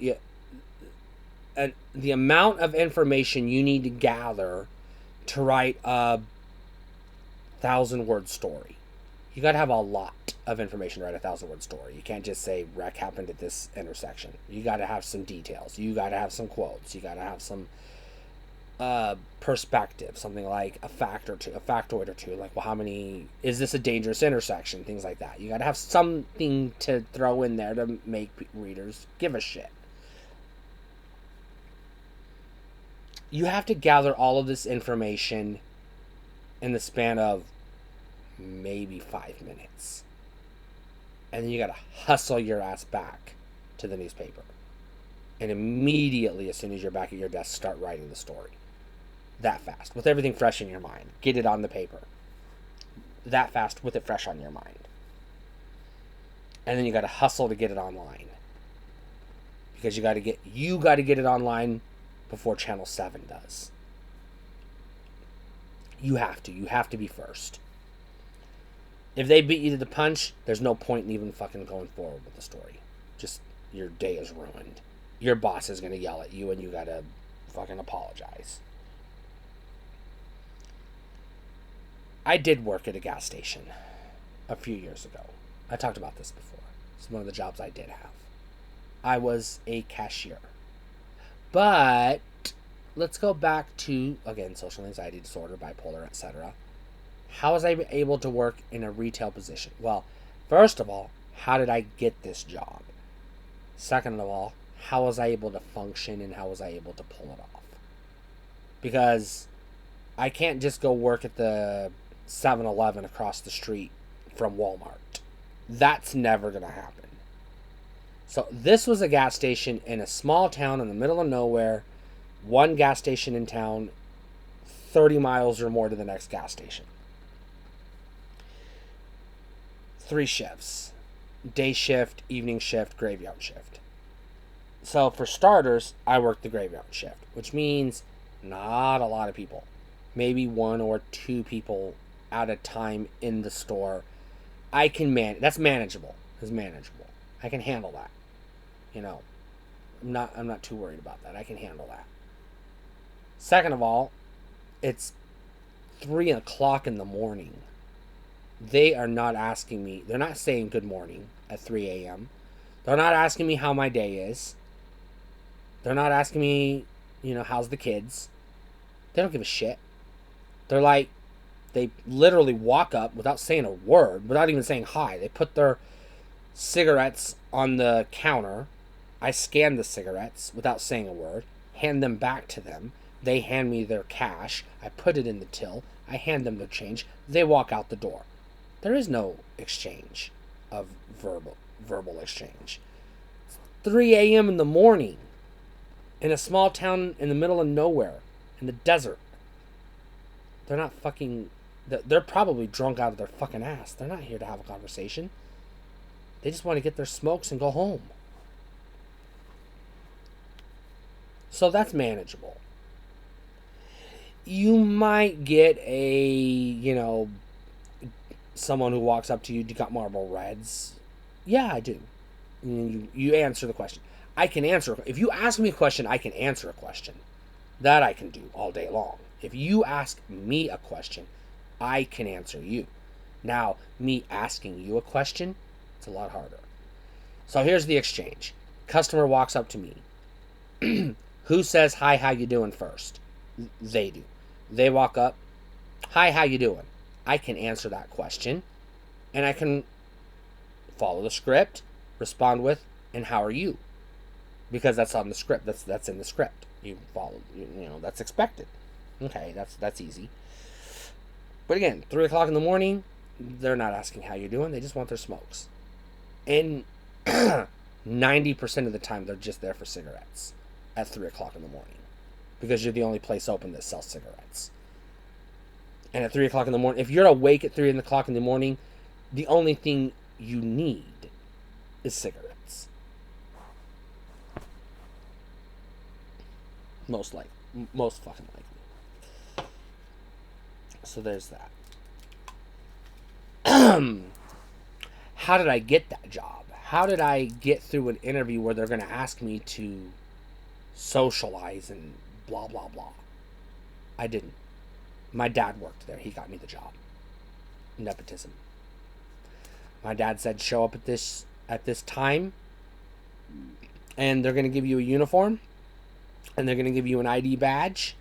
[SPEAKER 1] the amount of information you need to gather to write a 1,000-word story. You got to have a lot of information to write a 1,000-word story. You can't just say wreck happened at this intersection. You got to have some details. You got to have some quotes. You got to have some perspective, something like a factoid or two, like, well, how many, is this a dangerous intersection, things like that. You got to have something to throw in there to make readers give a shit. You have to gather all of this information in the span of maybe 5 minutes. And then you gotta hustle your ass back to the newspaper. And immediately, as soon as you're back at your desk, start writing the story. That fast. With everything fresh in your mind. Get it on the paper. That fast, with it fresh on your mind. And then you gotta hustle to get it online. Because you gotta get it online before Channel 7 does. You have to be first. If they beat you to the punch, there's no point in even fucking going forward with the story. Just, your day is ruined. Your boss is going to yell at you and you got to fucking apologize. I did work at a gas station a few years ago. I talked about this before. It's one of the jobs I did have. I was a cashier. But let's go back to, again, social anxiety disorder, bipolar, etc. How was I able to work in a retail position? Well, first of all, how did I get this job? Second of all, how was I able to function and how was I able to pull it off? Because I can't just go work at the 7-Eleven across the street from Walmart. That's never going to happen. So this was a gas station in a small town in the middle of nowhere. One gas station in town, 30 miles or more to the next gas station. 3 shifts. Day shift, evening shift, graveyard shift. So for starters, I worked the graveyard shift, which means not a lot of people. Maybe 1 or 2 people at a time in the store. I can that's manageable. It's manageable. I can handle that. I'm not too worried about that. I can handle that. Second of all, it's 3 o'clock in the morning. They are not asking me, they're not saying good morning at 3 a.m. They're not asking me how my day is. They're not asking me, how's the kids. They don't give a shit. They literally walk up without saying a word, without even saying hi. They put their cigarettes on the counter. I scan the cigarettes without saying a word, hand them back to them. They hand me their cash. I put it in the till. I hand them their change. They walk out the door. There is no exchange of verbal exchange. It's 3 a.m. in the morning in a small town in the middle of nowhere in the desert. They're not fucking... They're probably drunk out of their fucking ass. They're not here to have a conversation. They just want to get their smokes and go home. So that's manageable. You might get someone who walks up to you, "You got Marlboro Reds?" Yeah, I do. And you answer the question. I can answer. If you ask me a question, I can answer a question. That I can do all day long. If you ask me a question, I can answer you. Now, me asking you a question, it's a lot harder. So here's the exchange. Customer walks up to me. Who says, "Hi, how you doing" first? They do. They walk up. "Hi, how you doing?" I can answer that question. And I can follow the script, respond with, "And how are you?" Because that's on the script. That's in the script. You follow, that's expected. Okay, that's easy. But again, 3 o'clock in the morning, they're not asking how you're doing. They just want their smokes. And 90% of the time, they're just there for cigarettes at 3 o'clock in the morning. Because you're the only place open that sells cigarettes. And at 3 o'clock in the morning, if you're awake at 3 o'clock in the morning, the only thing you need is cigarettes. Most fucking likely. So there's that. How did I get that job? How did I get through an interview where they're going to ask me to socialize and blah, blah, blah? I didn't. My dad worked there. He got me the job. Nepotism. My dad said, "Show up at this time, and they're going to give you a uniform, and they're going to give you an ID badge,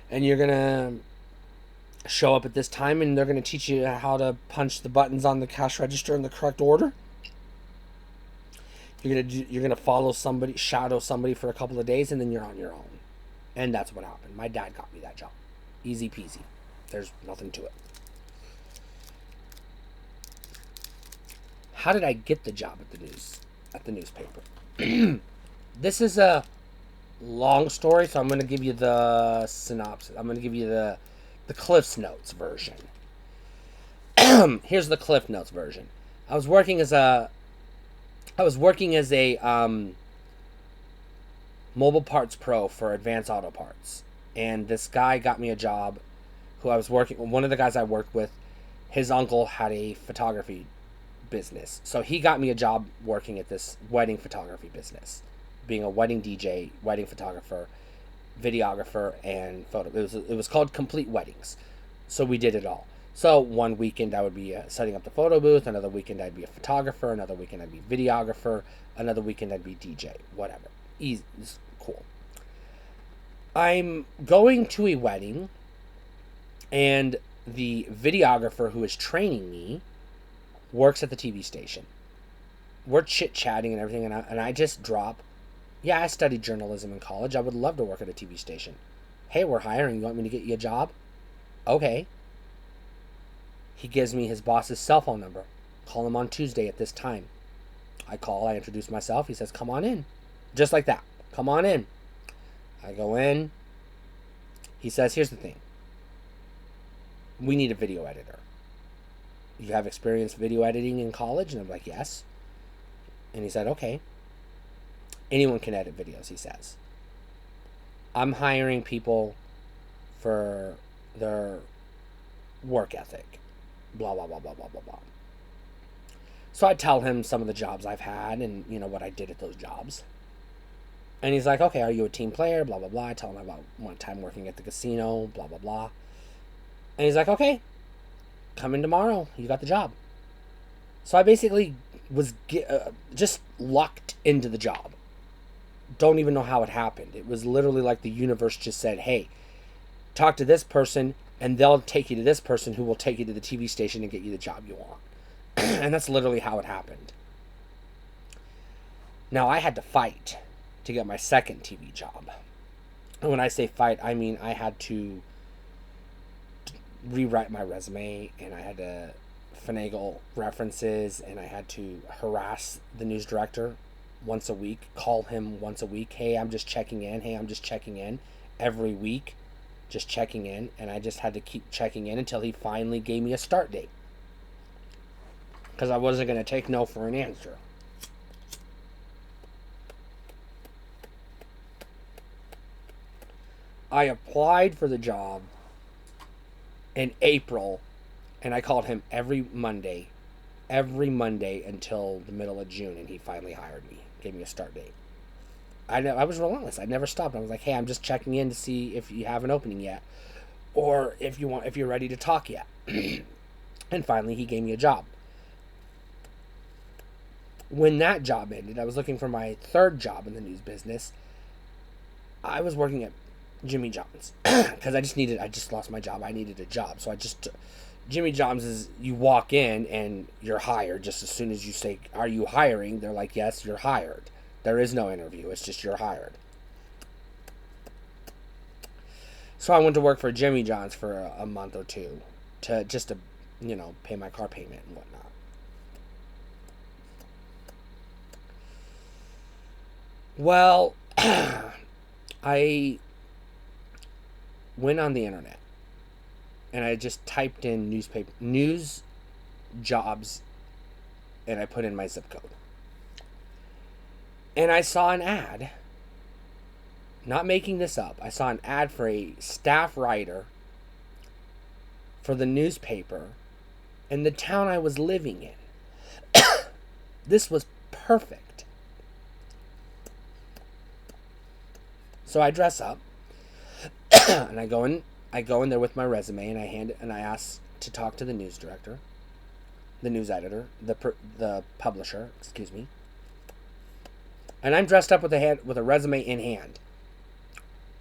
[SPEAKER 1] and you're going to show up at this time, and they're going to teach you how to punch the buttons on the cash register in the correct order. You're going to shadow somebody for a couple of days, and then you're on your own." And that's what happened. My dad got me that job. Easy peasy. There's nothing to it. How did I get the job at the newspaper? This is a long story, so I'm going to give you the synopsis. I'm going to give you the Cliff's Notes version. Here's the Cliff Notes version. I was working as a mobile parts pro for Advanced Auto Parts. And this guy got me a job one of the guys I worked with, his uncle had a photography business. So he got me a job working at this wedding photography business, being a wedding DJ, wedding photographer, videographer, and photo. It was called Complete Weddings. So we did it all. So one weekend I would be setting up the photo booth, another weekend I'd be a photographer, another weekend I'd be videographer, another weekend I'd be DJ, whatever. Easy, it's cool. I'm going to a wedding, and the videographer who is training me works at the TV station. We're chit-chatting and everything, and I just drop, yeah, I studied journalism in college. I would love to work at a TV station. Hey, we're hiring. You want me to get you a job? Okay. He gives me his boss's cell phone number. Call him on Tuesday at this time. I call, I introduce myself. He says, come on in. Just like that. Come on in. I go in. He says, here's the thing. We need a video editor. You have experience video editing in college? And I'm like, yes. And he said, okay. Anyone can edit videos, he says. I'm hiring people for their work ethic. Blah, blah, blah, blah, blah, blah, blah. So I tell him some of the jobs I've had and, what I did at those jobs. And he's like, okay, are you a team player? Blah, blah, blah. I tell him about one time working at the casino, blah, blah, blah. And he's like, okay, come in tomorrow. You got the job. So I basically was just locked into the job. Don't even know how it happened. It was literally like the universe just said, hey, talk to this person and they'll take you to this person who will take you to the TV station and get you the job you want. And that's literally how it happened. Now, I had to fight to get my second TV job. And when I say fight, I mean I had to rewrite my resume, and I had to finagle references, and I had to harass the news director once a week, call him once a week. Hey, I'm just checking in. Hey, I'm just checking in. Every week, just checking in. And I just had to keep checking in until he finally gave me a start date. Because I wasn't going to take no for an answer. I applied for the job in April, and I called him every Monday until the middle of June, and he finally hired me, gave me a start date. I was relentless. I never stopped. I was like, hey, I'm just checking in to see if you have an opening yet, or if you're ready to talk yet. And finally, he gave me a job. When that job ended, I was looking for my third job in the news business. I was working at Jimmy John's because I just lost my job. I needed a job. So Jimmy John's is, you walk in and you're hired just as soon as you say, are you hiring? They're like, yes, you're hired. There is no interview. It's just you're hired. So I went to work for Jimmy John's for a month or two to pay my car payment and whatnot. Well, I went on the internet and I just typed in news jobs, and I put in my zip code. And I saw an ad, not making this up, I saw an ad for a staff writer for the newspaper in the town I was living in. This was perfect. So I dress up and I go in there with my resume, and I ask to talk to the news director, the news editor, the publisher, excuse me. And I'm dressed up with a resume in hand,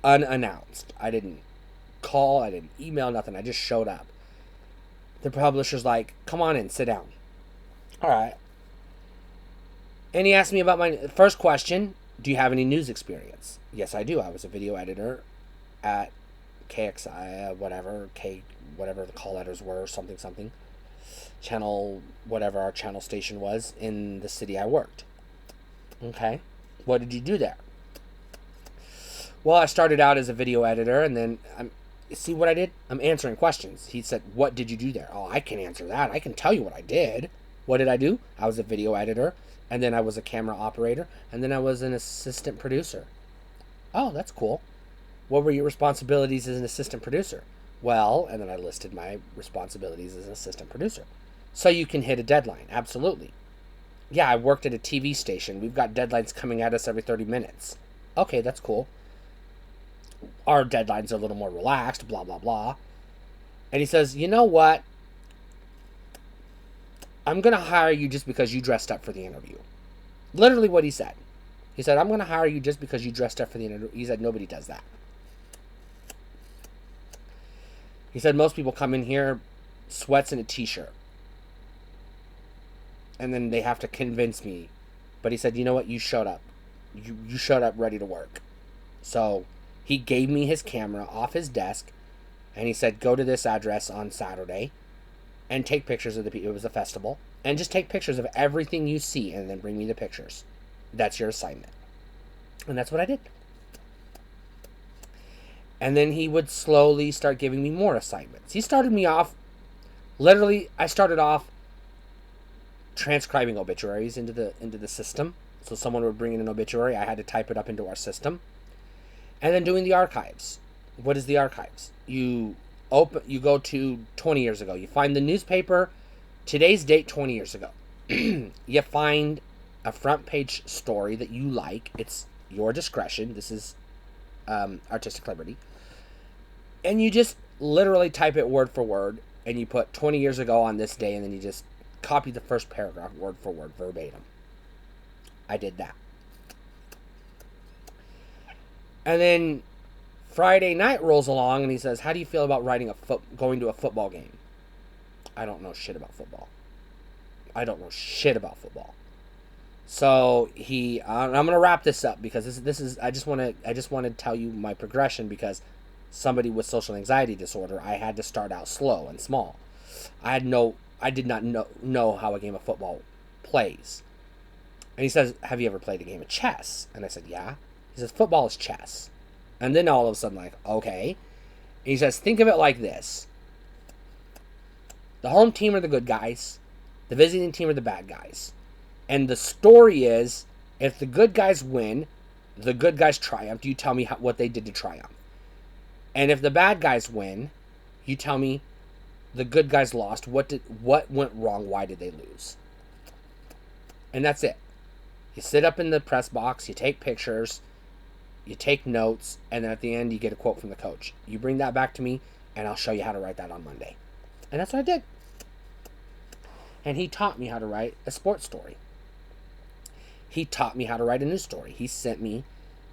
[SPEAKER 1] unannounced. I didn't call, I didn't email, nothing. I just showed up. The publisher's like, "Come on in, sit down." All right. And he asked me about my first question. Do you have any news experience? Yes, I do. I was a video editor at KXI, whatever the call letters were, something. Channel, whatever our channel station was in the city I worked. Okay. What did you do there? Well, I started out as a video editor, and then see what I did? I'm answering questions. He said, what did you do there? Oh, I can answer that. I can tell you what I did. What did I do? I was a video editor. And then I was a camera operator. And then I was an assistant producer. Oh, that's cool. What were your responsibilities as an assistant producer? Well, and then I listed my responsibilities as an assistant producer. So you can hit a deadline. Absolutely. Yeah, I worked at a TV station. We've got deadlines coming at us every 30 minutes. Okay, that's cool. Our deadlines are a little more relaxed, blah, blah, blah. And he says, you know what? I'm going to hire you just because you dressed up for the interview. Literally what he said. He said, I'm going to hire you just because you dressed up for the interview. He said, nobody does that. He said most people come in here, sweats and a t-shirt. And then they have to convince me. But he said, you know what? You showed up. You showed up ready to work. So he gave me his camera off his desk. And he said, go to this address on Saturday. And take pictures of the people. It was a festival. And just take pictures of everything you see. And then bring me the pictures. That's your assignment. And that's what I did. And then he would slowly start giving me more assignments. He started me off. Literally, I started off transcribing obituaries into the system. So someone would bring in an obituary, I had to type it up into our system. And then doing the archives. What is the archives? You go to 20 years ago. You find the newspaper, today's date 20 years ago. You find a front page story that you like. It's your discretion. This is artistic liberty. And you just literally type it word for word. And you put 20 years ago on this day. And then you just copy the first paragraph word for word, verbatim. I did that. And then Friday night rolls along and he says, how do you feel about going to a football game? I don't know shit about football. So I'm going to wrap this up because this is I just want to tell you my progression, because somebody with social anxiety disorder, I had to start out slow and small. I did not know how a game of football plays. And he says, have you ever played a game of chess? And I said, yeah. He says, football is chess. And then all of a sudden, like, okay. And he says, think of it like this. The home team are the good guys. The visiting team are the bad guys. And the story is, if the good guys win, the good guys triumph. You tell me what they did to triumph. And if the bad guys win, you tell me the good guys lost. What went wrong? Why did they lose? And that's it. You sit up in the press box, you take pictures, you take notes, and then at the end you get a quote from the coach. You bring that back to me, and I'll show you how to write that on Monday. And that's what I did. And he taught me how to write a sports story. He taught me how to write a news story. He sent me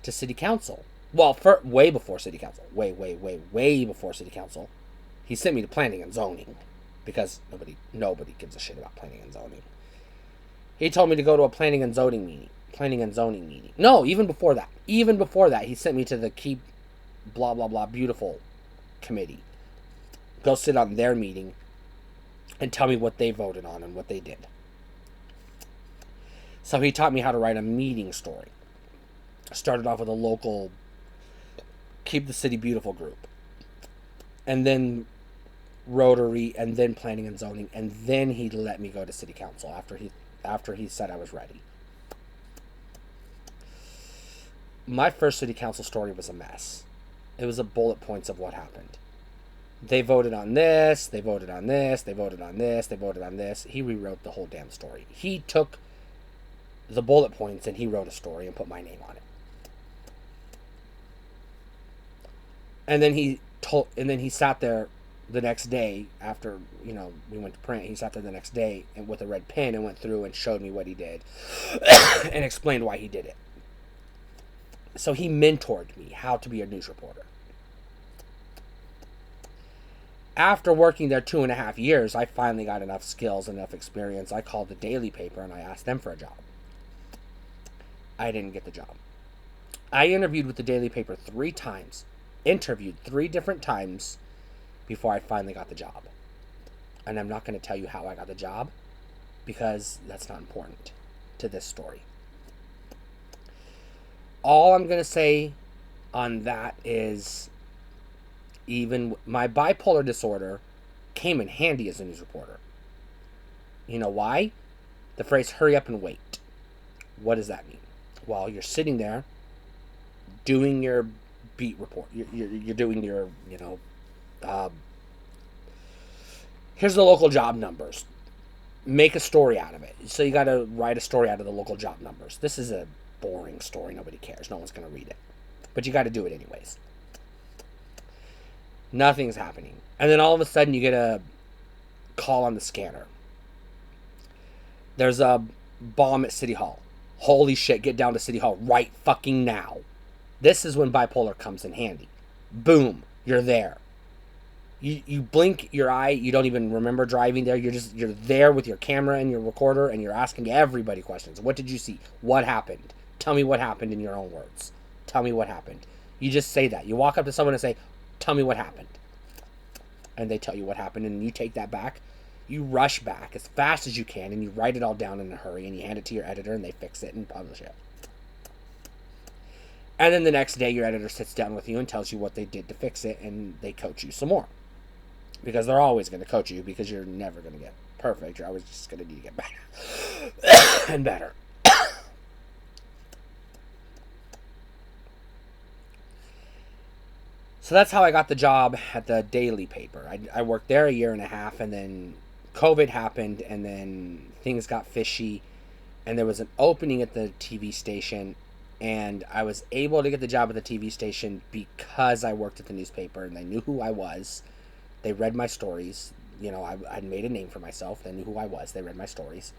[SPEAKER 1] to city council. Well, way before city council. Way before city council. He sent me to planning and zoning, because nobody gives a shit about planning and zoning. He told me to go to a planning and zoning meeting. No, even before that, he sent me to the Keep blah blah blah beautiful committee. Go sit on their meeting and tell me what they voted on and what they did. So he taught me how to write a meeting story. I started off with a local Keep the City Beautiful group, and then Rotary, and then planning and zoning, and then he let me go to city council after he said I was ready. My first city council story was a mess. It was a bullet points of what happened. They voted on this, they voted on this, they voted on this, they voted on this. He rewrote the whole damn story. He took the bullet points and he wrote a story and put my name on it. And then he sat there the next day after, we went to print. He sat there the next day and with a red pen and went through and showed me what he did and explained why he did it. So he mentored me how to be a news reporter. After working there 2.5 years, I finally got enough skills, enough experience. I called the daily paper and I asked them for a job. I didn't get the job. I interviewed with the daily paper 3 times. Interviewed 3 different times before I finally got the job. And I'm not going to tell you how I got the job, because that's not important to this story. All I'm going to say on that is, even my bipolar disorder came in handy as a news reporter. You know why? The phrase, hurry up and wait. What does that mean? Well, you're sitting there doing your beat report. You're doing your, here's the local job numbers. Make a story out of it. So you got to write a story out of the local job numbers. This is a boring story. Nobody cares. No one's going to read it. But you got to do it anyways. Nothing's happening. And then all of a sudden you get a call on the scanner. There's a bomb at City Hall. Holy shit, get down to City Hall right fucking now. This is when bipolar comes in handy. Boom, you're there. You blink your eye, you don't even remember driving there. You're there with your camera and your recorder, and you're asking everybody questions. What did you see? What happened? Tell me what happened in your own words. Tell me what happened. You just say that. You walk up to someone and say, "Tell me what happened," and they tell you what happened, and you take that back. You rush back as fast as you can, and you write it all down in a hurry, and you hand it to your editor, and they fix it and publish it. And then the next day, your editor sits down with you and tells you what they did to fix it, and they coach you some more. Because they're always going to coach you, because you're never going to get perfect. You're always just going to need to get better and better. So that's how I got the job at the daily paper. I worked there a year and a half, and then COVID happened, and then things got fishy, and there was an opening at the TV station, and I was able to get the job at the TV station because I worked at the newspaper, and they knew who I was. They read my stories. You know, I'd made a name for myself. They knew who I was. They read my stories,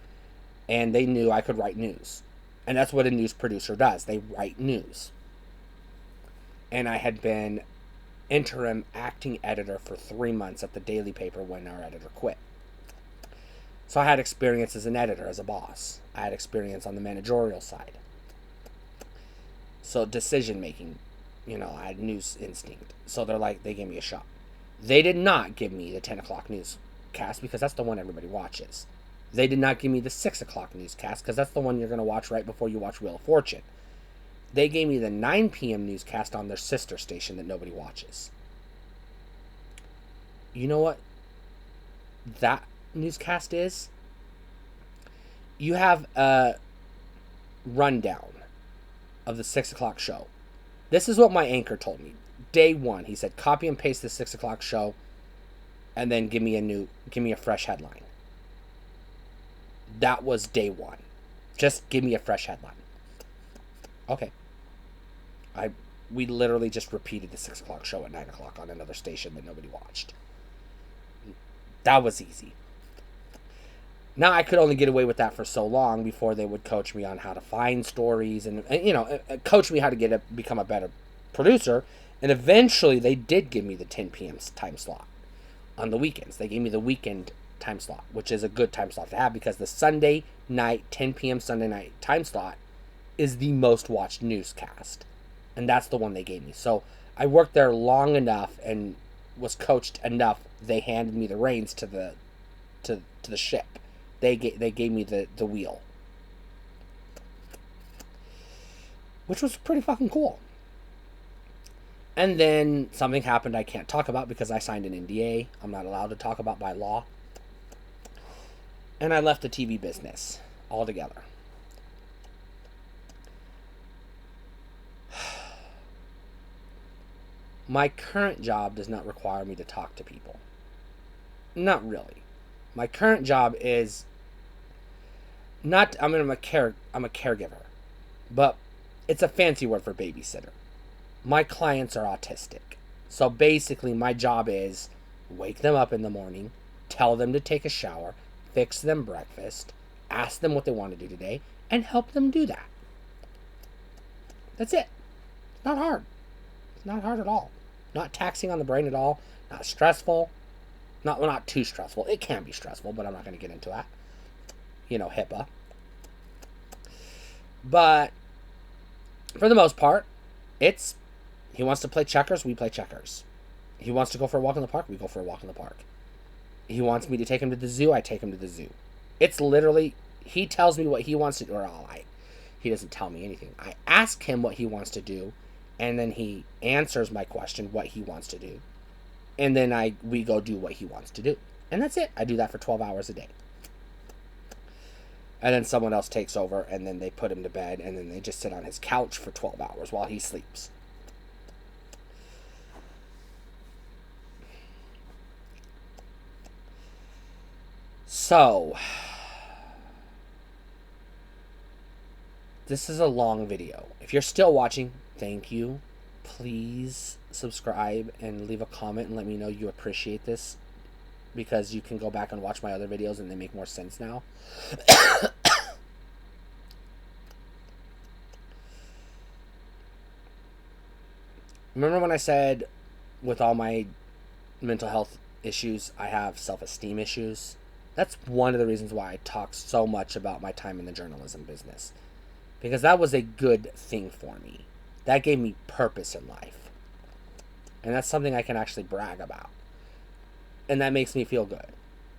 [SPEAKER 1] and they knew I could write news. And that's what a news producer does. They write news. And I had been interim acting editor for 3 months at the daily paper when our editor quit. So I had experience as an editor, as a boss. I had experience on the managerial side. So decision making, you know, I had news instinct. So they gave me a shot. They did not give me the 10 o'clock newscast because that's the one everybody watches. They did not give me the 6 o'clock newscast because that's the one you're going to watch right before you watch Wheel of Fortune. They gave me the 9 p.m. newscast on their sister station that nobody watches. You know what that newscast is? You have a rundown of the 6 o'clock show. This is what my anchor told me. Day one, he said, copy and paste the 6 o'clock show and then give me a fresh headline. That was day one. Just give me a fresh headline. Okay. We literally just repeated the 6 o'clock show at 9 o'clock on another station that nobody watched. That was easy. Now, I could only get away with that for so long before they would coach me on how to find stories and coach me how to become a better producer. And eventually, they did give me the 10 p.m. time slot on the weekends. They gave me the weekend time slot, which is a good time slot to have because the Sunday night, 10 p.m. Sunday night time slot is the most watched newscast. And that's the one they gave me. So I worked there long enough and was coached enough. They handed me the reins to the ship. They gave me the wheel, which was pretty fucking cool. And then something happened I can't talk about because I signed an NDA. I'm not allowed to talk about by law. And I left the TV business altogether. My current job does not require me to talk to people. Not really. My current job is not, I'm a caregiver, but it's a fancy word for babysitter. My clients are autistic. So basically my job is wake them up in the morning, tell them to take a shower, fix them breakfast, ask them what they want to do today, and help them do that. That's it. It's not hard. It's not hard at all. Not taxing on the brain at all. Not stressful. Not too stressful. It can be stressful, but I'm not going to get into that. HIPAA. But for the most part, it's he wants to play checkers, we play checkers. He wants to go for a walk in the park, we go for a walk in the park. He wants me to take him to the zoo, I take him to the zoo. It's literally, he tells me what he wants to do, he doesn't tell me anything. I ask him what he wants to do, and then he answers my question, what he wants to do. And then we go do what he wants to do. And that's it. I do that for 12 hours a day. And then someone else takes over, and then they put him to bed, and then they just sit on his couch for 12 hours while he sleeps. So, this is a long video. If you're still watching, thank you. Please subscribe and leave a comment and let me know you appreciate this, because you can go back and watch my other videos and they make more sense now. Remember when I said with all my mental health issues. I have self-esteem issues. That's one of the reasons why I talk so much about my time in the journalism business. Because that was a good thing for me. That gave me purpose in life. And that's something I can actually brag about. And that makes me feel good.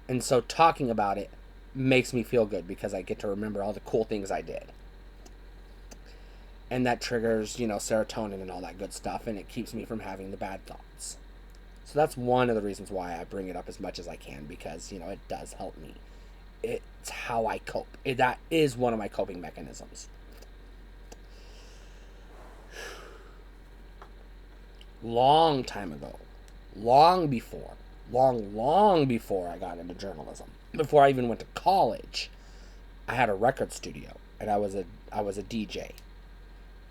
[SPEAKER 1] And so talking about it makes me feel good because I get to remember all the cool things I did. And that triggers, serotonin and all that good stuff, and it keeps me from having the bad thoughts. So that's one of the reasons why I bring it up as much as I can, because, it does help me. It's how I cope. That is one of my coping mechanisms. Long time ago, long before I got into journalism, before I even went to college, I had a record studio, and I was a DJ.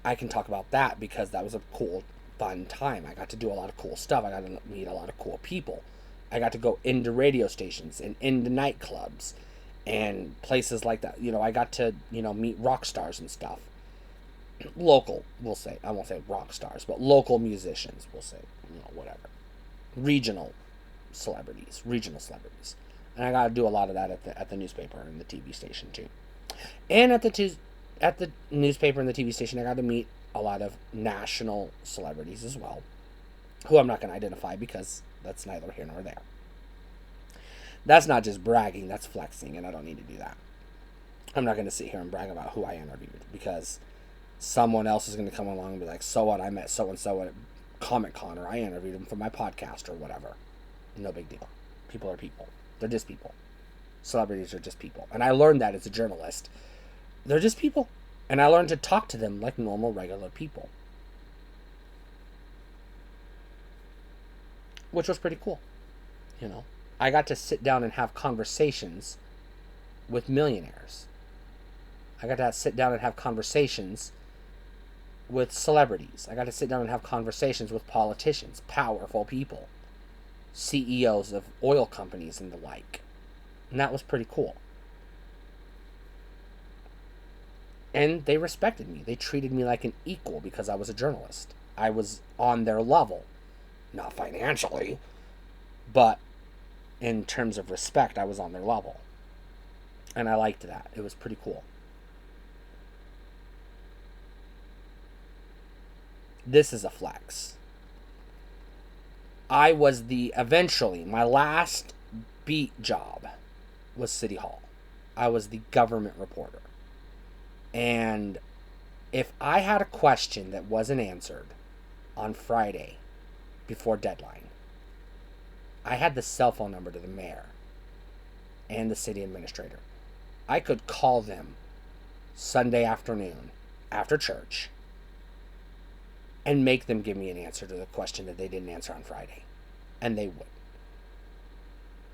[SPEAKER 1] I can talk about that because that was a cool, fun time. I got to do a lot of cool stuff. I got to meet a lot of cool people. I got to go into radio stations and into nightclubs and places like that. I got to, meet rock stars and stuff. Local, we'll say. I won't say rock stars, but local musicians, we'll say. Whatever. Regional celebrities. And I got to do a lot of that at the newspaper and the TV station too. And at the newspaper and the TV station, I got to meet a lot of national celebrities as well, who I'm not going to identify because that's neither here nor there. That's not just bragging, that's flexing, and I don't need to do that. I'm not going to sit here and brag about who I interviewed, because someone else is going to come along and be like, so what, I met so-and-so at Comic-Con, or I interviewed him for my podcast or whatever. No big deal. People are people. They're just people. Celebrities are just people. And I learned that as a journalist. They're just people. And I learned to talk to them like normal, regular people. Which was pretty cool. I got to sit down and have conversations with millionaires. I got to sit down and have conversations with celebrities. I got to sit down and have conversations with politicians, powerful people, CEOs of oil companies and the like. And that was pretty cool. And they respected me. They treated me like an equal because I was a journalist. I was on their level. Not financially, but in terms of respect, I was on their level. And I liked that. It was pretty cool. This is a flex. Eventually, my last beat job was City Hall. I was the government reporter. And if I had a question that wasn't answered on Friday before deadline, I had the cell phone number to the mayor and the city administrator. I could call them Sunday afternoon after church and make them give me an answer to the question that they didn't answer on Friday. And they would.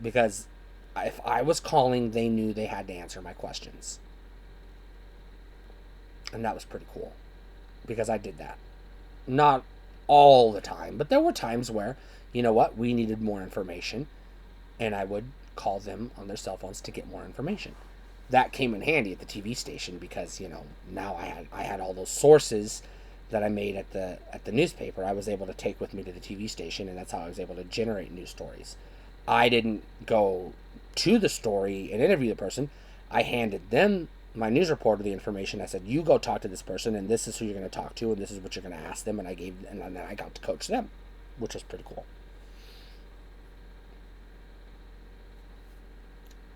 [SPEAKER 1] Because if I was calling, they knew they had to answer my questions. And that was pretty cool. Because I did that. Not all the time, but there were times where, we needed more information. And I would call them on their cell phones to get more information. That came in handy at the TV station because, now I had all those sources that I made at the newspaper. I was able to take with me to the TV station, and that's how I was able to generate news stories. I didn't go to the story and interview the person. I handed them, my news reporter, the information. I said, you go talk to this person, and this is who you're going to talk to, and this is what you're going to ask them, and then I got to coach them, which was pretty cool.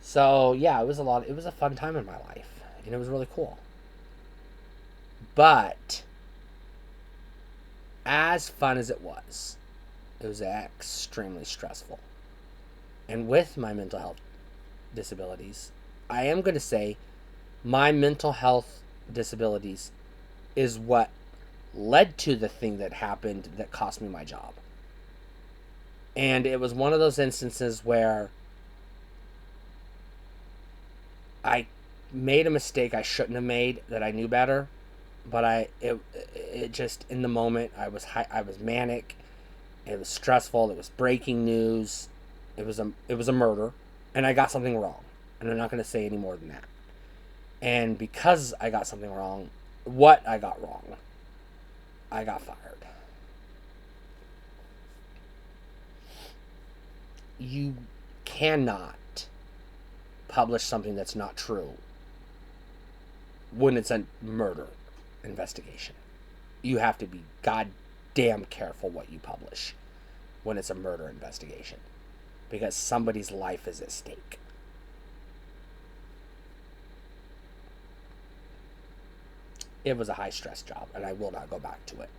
[SPEAKER 1] So yeah, it was a fun time in my life, and it was really cool. But as fun as it was extremely stressful. And with my mental health disabilities, I am going to say my mental health disabilities is what led to the thing that happened that cost me my job. And it was one of those instances where I made a mistake I shouldn't have made, that I knew better, but it just, in the moment, I was manic. It was stressful. It was breaking news. It was a murder, and I got something wrong, and I'm not going to say any more than that. And because I got something wrong, what I got wrong, I got fired. you cannot publish something that's not true when it's a murder investigation. You have to be goddamn careful what you publish when it's a murder investigation, because somebody's life is at stake. It was a high-stress job, and I will not go back to it.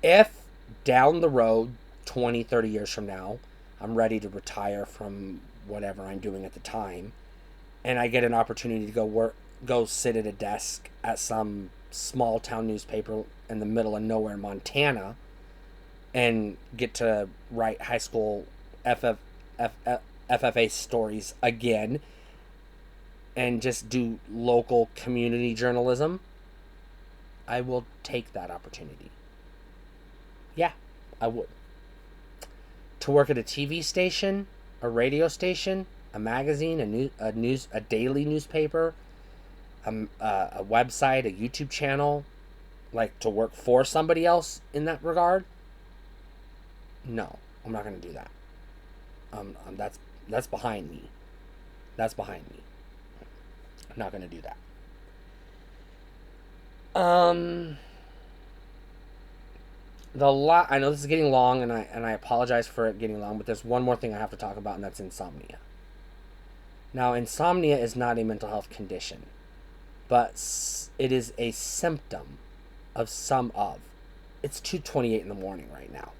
[SPEAKER 1] If down the road, 20, 30 years from now, I'm ready to retire from whatever I'm doing at the time, and I get an opportunity to go sit at a desk at some small town newspaper in the middle of nowhere, Montana, and get to write high school FFA stories again, and just do local community journalism, I will take that opportunity. Yeah, I would. To work at a TV station, a radio station, a magazine, a daily newspaper, a website, a YouTube channel, like to work for somebody else in that regard, no, I'm not going to do that. That's behind me. That's behind me. I'm not going to do that. I know this is getting long, and I apologize for it getting long, but there's one more thing I have to talk about, and that's insomnia. Now, insomnia is not a mental health condition, but it is a symptom of it's 2:28 in the morning right now.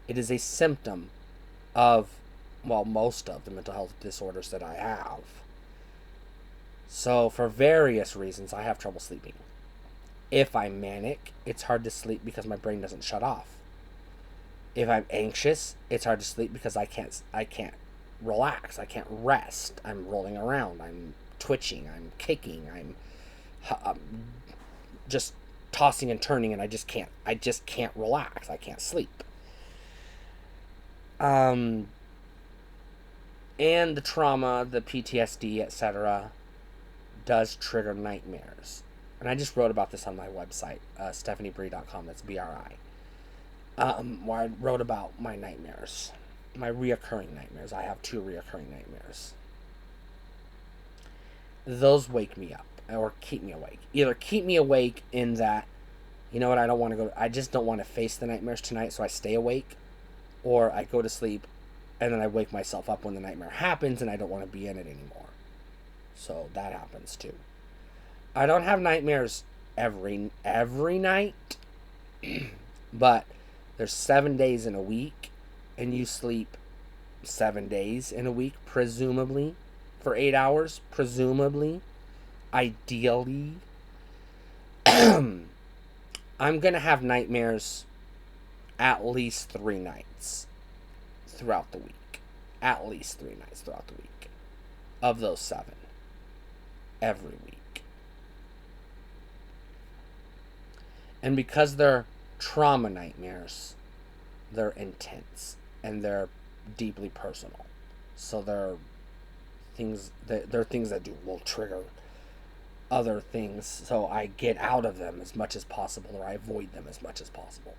[SPEAKER 1] It is a symptom of, well, most of the mental health disorders that I have. So, for various reasons, I have trouble sleeping. If I'm manic, it's hard to sleep because my brain doesn't shut off. If I'm anxious, it's hard to sleep because I can't relax. I can't rest. I'm rolling around. I'm twitching. I'm kicking. I'm just tossing and turning, and I just can't relax. I can't sleep. And the trauma, the PTSD, etc., does trigger nightmares. And I just wrote about this on my website, StephanieBree.com. That's BRI. Where I wrote about my nightmares, my reoccurring nightmares. I have 2 reoccurring nightmares. Those wake me up or keep me awake. Either keep me awake in that, you know what, I just don't want to face the nightmares tonight, so I stay awake, or I go to sleep and then I wake myself up when the nightmare happens and I don't want to be in it anymore. So that happens too. I don't have nightmares every night, but there's 7 days in a week, and you sleep 7 days in a week, presumably, for 8 hours, presumably, ideally. I'm going to have nightmares at least 3 nights throughout the week. At least 3 nights throughout the week. Of those 7. Every week. And because they're trauma nightmares, they're intense and they're deeply personal. So they're things that will trigger other things. So I get out of them as much as possible, or I avoid them as much as possible.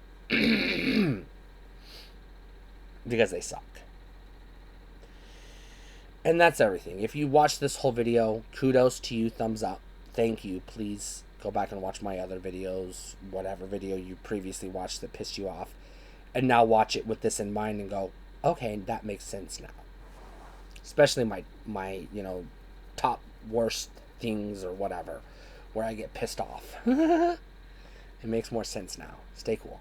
[SPEAKER 1] Because they suck. And that's everything. If you watched this whole video, kudos to you, thumbs up. Thank you. Please go back and watch my other videos, whatever video you previously watched that pissed you off, and now watch it with this in mind and go, okay, that makes sense now. Especially my top worst things or whatever, where I get pissed off. It makes more sense now. Stay cool.